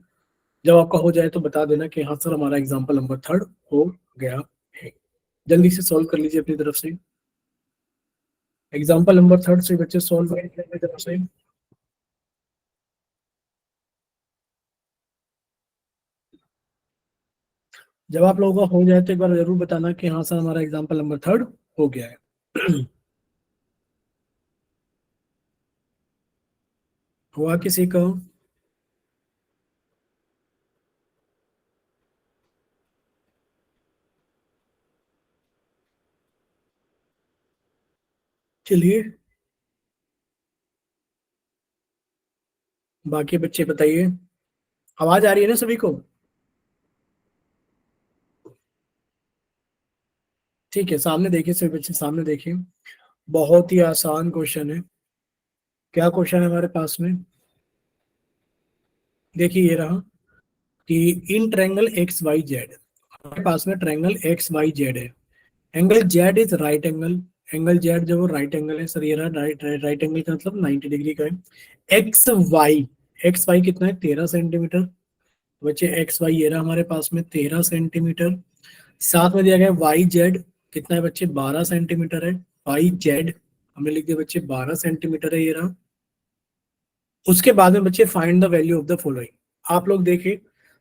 Speaker 1: जब आपका हो जाए तो बता देना कि हाँ सर हमारा एग्जाम्पल नंबर 3 हो गया है। जल्दी से सॉल्व कर लीजिए अपनी तरफ से। एग्जाम्पल नंबर 3 से बच्चे सॉल्व करेंगे अपनी तरफ से। जब आप लोगों का हो जाए तो एक बार जरूर बताना कि हाँ सर हमारा एग्जाम्पल नंबर 3 हो गया है। हुआ किसी का, चलिए बाकी बच्चे बताइए, आवाज आ रही है ना सभी को, ठीक है। सामने देखिए सभी बच्चे, सामने देखिए, बहुत ही आसान क्वेश्चन है। क्या क्वेश्चन है हमारे पास में, देखिए ये रहा कि in triangle X Y Z, हमारे पास में ट्रायंगल एक्स वाई जेड है। Angle Z is right angle, angle Z जो वो राइट एंगल है, सर ये रहा राइट राइट एंगल का मतलब 90 डिग्री का है। एक्स वाई कितना है 13 सेंटीमीटर, बच्चे एक्स वाई ये रहा हमारे पास में 13 सेंटीमीटर। साथ में दिया गया वाई जेड कितना है बच्चे 12 सेंटीमीटर है, वाई जेड हमने लिख दिया बच्चे 12 सेंटीमीटर है ये रहा। उसके बाद में बच्चे find the value of the following. आप लोग देखिए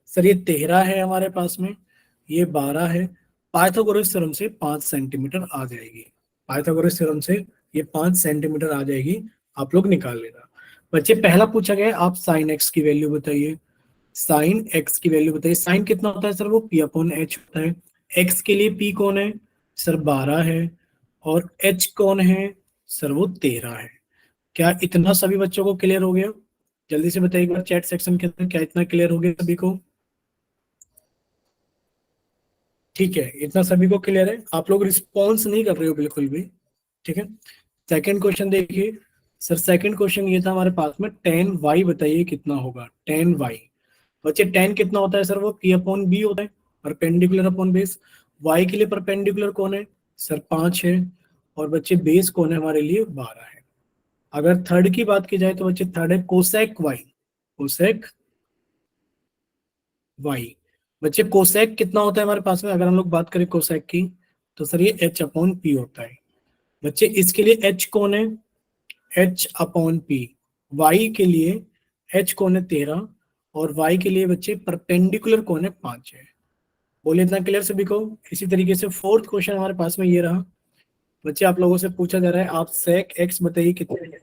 Speaker 1: सर ये 13 है हमारे पास में, ये 12 है, पाइथागोरस थ्योरम से 5 सेंटीमीटर आ जाएगी, पाइथागोरस थ्योरम से ये 5 सेंटीमीटर आ जाएगी, आप लोग निकाल लेना। बच्चे पहला पूछा गया आप साइन एक्स की वैल्यू बताइए, साइन एक्स की वैल्यू बताइए। साइन कितना होता है सर, वो पी अपॉन एच होता है। एक्स के लिए पी कौन है सर 12 है, और एच कौन है सर वो 13 है। क्या इतना सभी बच्चों को क्लियर हो गया, जल्दी से बताइए एक बार चैट सेक्शन के अंदर, क्या इतना क्लियर हो गया सभी को, ठीक है इतना सभी को क्लियर है। आप लोग रिस्पॉन्स नहीं कर रहे हो बिल्कुल भी, ठीक है। सेकंड क्वेश्चन देखिए सर, सेकंड क्वेश्चन ये था हमारे पास में, टेन वाई बताइए कितना होगा, टेन वाई। बच्चे टेन कितना होता है सर, वो पी अपॉन बी होता है, परपेंडिकुलर अपॉन बेस। वाई के लिए परपेंडिकुलर कौन है सर 5 है, और बच्चे बेस कौन है हमारे लिए 12 है। अगर थर्ड की बात की जाए तो बच्चे थर्ड है कोसेक वाई, कोसेक वाई। बच्चे कोसेक कितना होता है हमारे पास में, अगर हम लोग बात करें कोसेक की तो सर ये एच अपॉन पी होता है। बच्चे इसके लिए एच कौन है, एच अपॉन पी। वाई के लिए एच कौन है 13, और वाई के लिए बच्चे परपेंडिकुलर कौन है 5 है। बोलिए इतना क्लियर सभी को। इसी तरीके से फोर्थ क्वेश्चन हमारे पास में ये रहा, बच्चे आप लोगों से पूछा जा रहा है आप सेक एक्स बताइए कितने,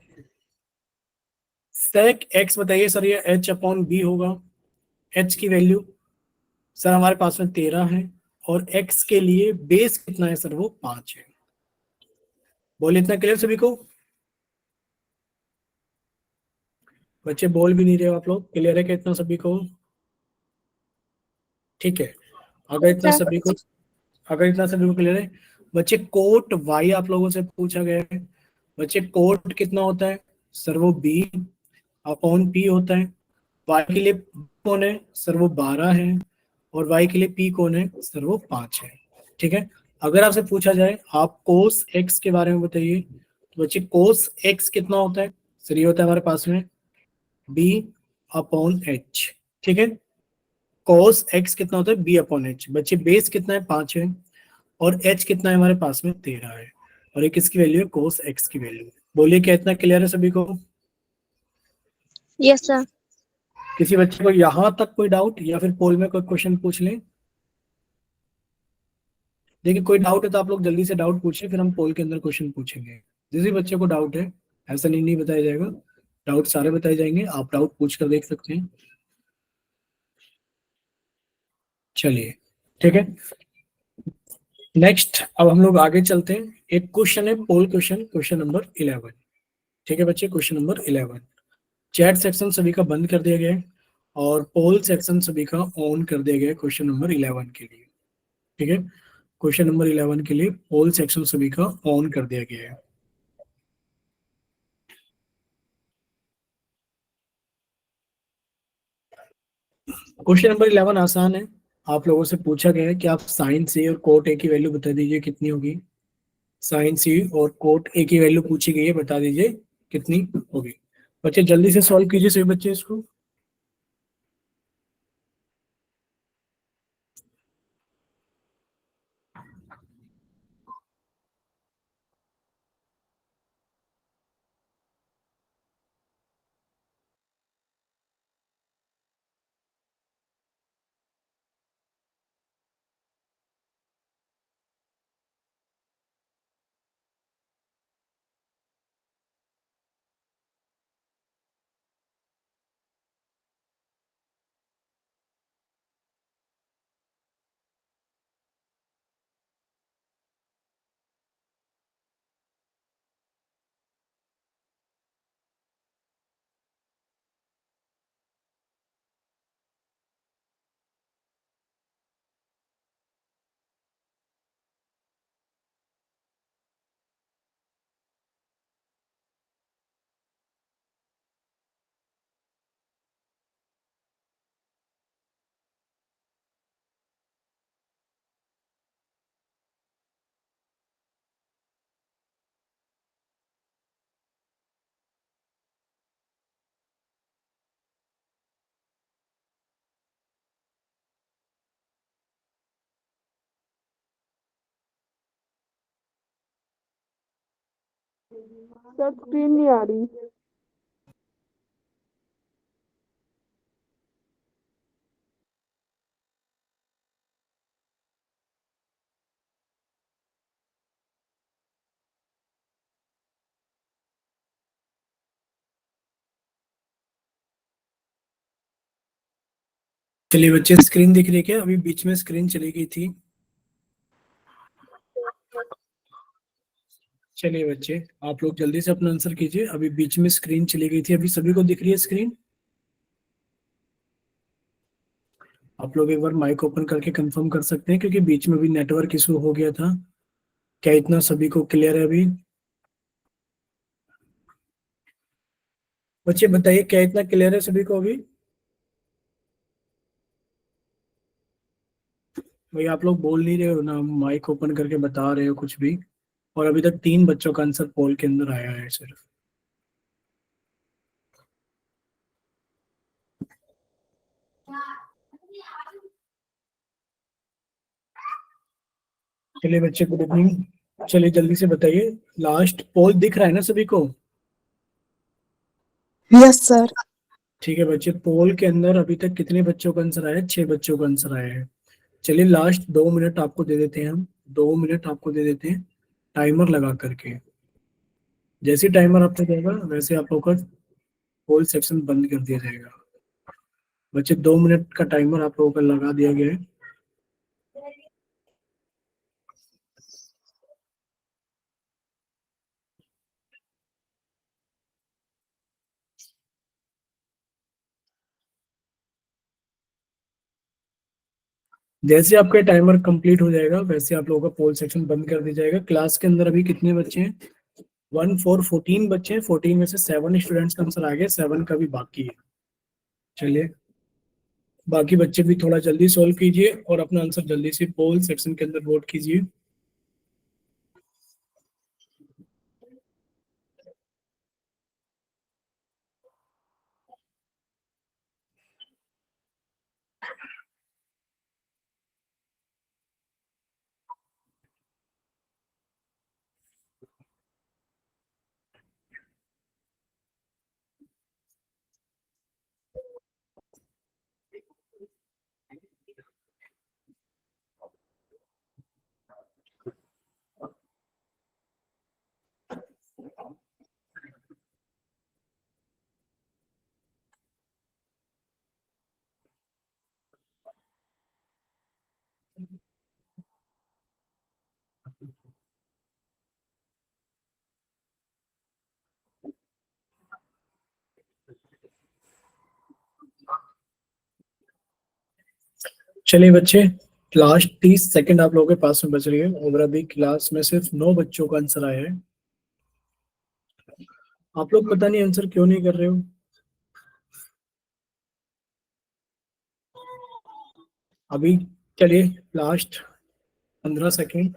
Speaker 1: सेक एक्स बताइए सर, ये एच अपॉन बी होगा। एच की वैल्यू सर हमारे पास में 13 है, और एक्स के लिए बेस कितना है सर वो 5 है। बोलिए इतना क्लियर सभी को। बच्चे बोल भी नहीं रहे हो आप लोग, क्लियर है क्या इतना सभी को, ठीक है। अगर इतना
Speaker 2: सर
Speaker 1: सभी को, अगर इतना सभी को क्लियर है, बच्चे कोट वाई आप लोगों से पूछा गया है। बच्चे कोट कितना होता है सर, वो बी अपॉन पी होता है। वाई के लिए कौन है सर, वो 12 है, और वाई के लिए पी कौन है सर, वो 5 है, ठीक है। अगर आपसे पूछा जाए आप कोस एक्स के बारे में बताइए, तो बच्चे कोस एक्स कितना होता है सर, ये होता है हमारे पास में बी अपॉन एच, ठीक है। cos x कितना होता है b अपॉन एच। बच्चे बेस कितना है 5 है और h कितना है हमारे पास में 13 है और ये किसकी वैल्यू है cos x की वैल्यू। बोलिए क्या इतना क्लियर है सभी को?
Speaker 2: Yes, sir.
Speaker 1: किसी बच्चे को यहां तक कोई डाउट या फिर पोल में कोई क्वेश्चन पूछ लें? देखिए कोई डाउट है तो आप लोग जल्दी से डाउट पूछिए, फिर हम पोल के अंदर क्वेश्चन पूछेंगे। जिस भी बच्चे को डाउट है, ऐसा नहीं बताया जाएगा, डाउट सारे बताए जाएंगे, आप डाउट पूछ कर देख सकते हैं। चलिए ठीक है, नेक्स्ट अब हम लोग आगे चलते हैं। एक क्वेश्चन है पोल क्वेश्चन, क्वेश्चन नंबर 11। ठीक है बच्चे, क्वेश्चन नंबर 11। चैट सेक्शन सभी का बंद कर दिया गया है और पोल सेक्शन सभी का ऑन कर दिया गया है क्वेश्चन नंबर 11 के लिए। ठीक है, क्वेश्चन नंबर 11 के लिए पोल सेक्शन सभी का ऑन कर दिया गया है। क्वेश्चन नंबर 11 आसान है। आप लोगों से पूछा गया है कि आप साइन सी और कोट ए की वैल्यू बता दीजिए कितनी होगी। साइन सी और कोट ए की वैल्यू पूछी गई है, बता दीजिए कितनी होगी। बच्चे जल्दी से सॉल्व कीजिए सभी बच्चे इसको।
Speaker 3: सर स्क्रीन नहीं आ रही।
Speaker 1: चलिए बच्चे, स्क्रीन दिख रही है क्या? अभी बीच में स्क्रीन चली गई थी। चलिए बच्चे, आप लोग जल्दी से अपना आंसर कीजिए, अभी बीच में स्क्रीन चली गई थी। अभी सभी को दिख रही है स्क्रीन? आप लोग एक बार माइक ओपन करके कंफर्म कर सकते हैं क्योंकि बीच में भी नेटवर्क इशू हो गया था। क्या इतना सभी को क्लियर है अभी? बच्चे बताइए क्या इतना क्लियर है सभी को अभी? भाई आप लोग बोल नहीं रहे हो ना, माइक ओपन करके बता रहे हो कुछ भी। और अभी तक 3 बच्चों का आंसर पोल के अंदर आया है सिर्फ। चलिए बच्चे, गुड इवनिंग। चलिए जल्दी से बताइए, लास्ट पोल दिख रहा है ना सभी को?
Speaker 3: Yes sir.
Speaker 1: ठीक है बच्चे, पोल के अंदर अभी तक कितने बच्चों का आंसर आया है? 6 बच्चों का आंसर आया है। चलिए लास्ट 2 मिनट आपको दे देते हैं हम, 2 मिनट आपको दे देते हैं टाइमर लगा करके। जैसे टाइमर आपका जाएगा वैसे आप लोग का होल सेक्शन बंद कर दिया जाएगा। बच्चे 2 मिनट का टाइमर आप लोगों का लगा दिया गया है। जैसे आपका टाइमर कंप्लीट हो जाएगा वैसे आप लोगों का पोल सेक्शन बंद कर दिया जाएगा। क्लास के अंदर अभी कितने बच्चे हैं? 14 बच्चे हैं। 14 में से 7 स्टूडेंट्स का आंसर आ गया, 7 का भी बाकी है। चलिए बाकी बच्चे भी थोड़ा जल्दी सॉल्व कीजिए और अपना आंसर जल्दी से पोल सेक्शन के अंदर वोट कीजिए। चलिए बच्चे, लास्ट 30 सेकंड आप लोगों के पास में बच रही है और अभी क्लास में सिर्फ 9 बच्चों का आंसर आया है। आप लोग पता नहीं आंसर क्यों नहीं कर रहे हो। अभी चलिए last 15 second,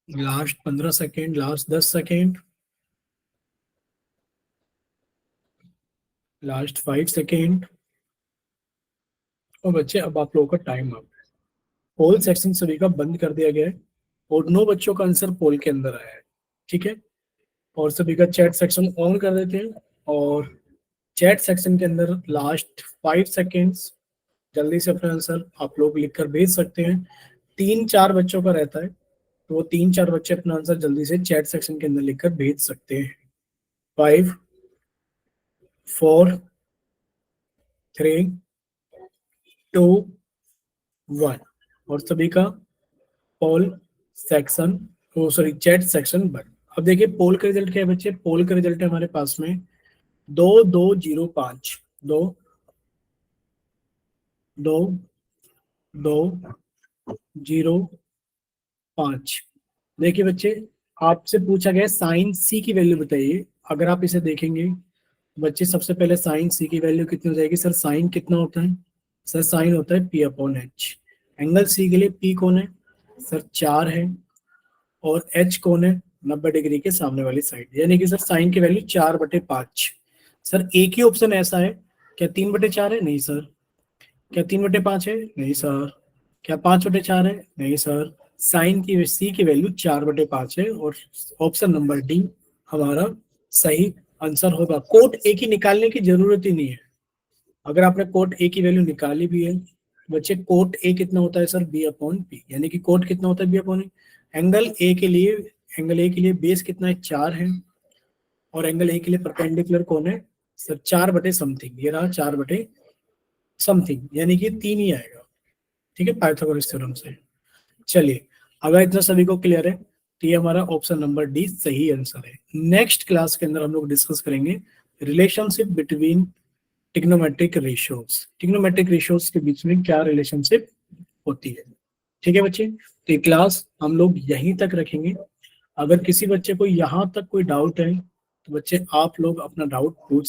Speaker 1: last 15 second, last 10 second, last 5 second. और बच्चे अब आप लोगों का टाइम अप। पोल सेक्शन सभी का बंद कर दिया गया है और 9 बच्चों का आंसर पोल के अंदर आया है। ठीक है, और सभी का चैट सेक्शन ऑन कर देते हैं और चैट सेक्शन के अंदर लास्ट 5 सेकेंड्स जल्दी से अपना आंसर आप लोग लिखकर भेज सकते हैं। 3-4 बच्चों का रहता है तो वो 3-4 बच्चे अपना आंसर जल्दी से चैट सेक्शन के अंदर लिखकर भेज सकते हैं। 5, 4, 3, 2, 1। और सभी का पोल सेक्शन, ओ सॉरी चैट सेक्शन बंद। अब देखिए पोल का रिजल्ट क्या है बच्चे। पोल का रिजल्ट है हमारे पास में 2205, 2205। देखिए बच्चे, आपसे पूछा गया साइन सी की वैल्यू बताइए। अगर आप इसे देखेंगे बच्चे, सबसे पहले साइन सी की वैल्यू कितनी हो जाएगी। सर साइन कितना होता है। सर साइन होता है P upon H. Angle C के लिए पी कौन है। सर 4 है और एच कौन है 90 डिग्री के सामने वाली साइड, यानी कि सर साइन की वैल्यू 4/5। सर एक ही ऑप्शन ऐसा है, क्या 3/4 है। नहीं सर। क्या 3/5 है। नहीं सर। क्या 5/4 है। नहीं सर। साइन की सी की वैल्यू 4/5 है और ऑप्शन नंबर डी हमारा सही आंसर होगा। कोट ए की निकालने की जरूरत ही नहीं है। अगर आपने कोट ए की वैल्यू निकाली भी है बच्चे, कोट ए कितना होता है सर बी अपॉन पी, यानी कि कोट कितना होता है बी अपॉन। एंगल ए के लिए, एंगल ए के लिए बेस कितना है 4 है और एंगल ए के लिए परपेंडिकुलर कौन है सर 4/समथिंग। ये रहा 4/समथिंग, यानी कि 3 ही आएगा। ठीक है, पाइथागोरस थ्योरम से। चलिए, अगर इतना सभी को क्लियर है तो ये हमारा ऑप्शन नंबर डी सही आंसर है। नेक्स्ट क्लास के अंदर हम लोग डिस्कस करेंगे relationship between trigonometric ratios. Trigonometric ratios के बीच में क्या रिलेशनशिप होती है। ठीक है बच्चे, तो ये क्लास हम लोग यहीं तक रखेंगे। अगर किसी बच्चे को यहाँ तक कोई डाउट है तो बच्चे आप लोग अपना डाउट पूछ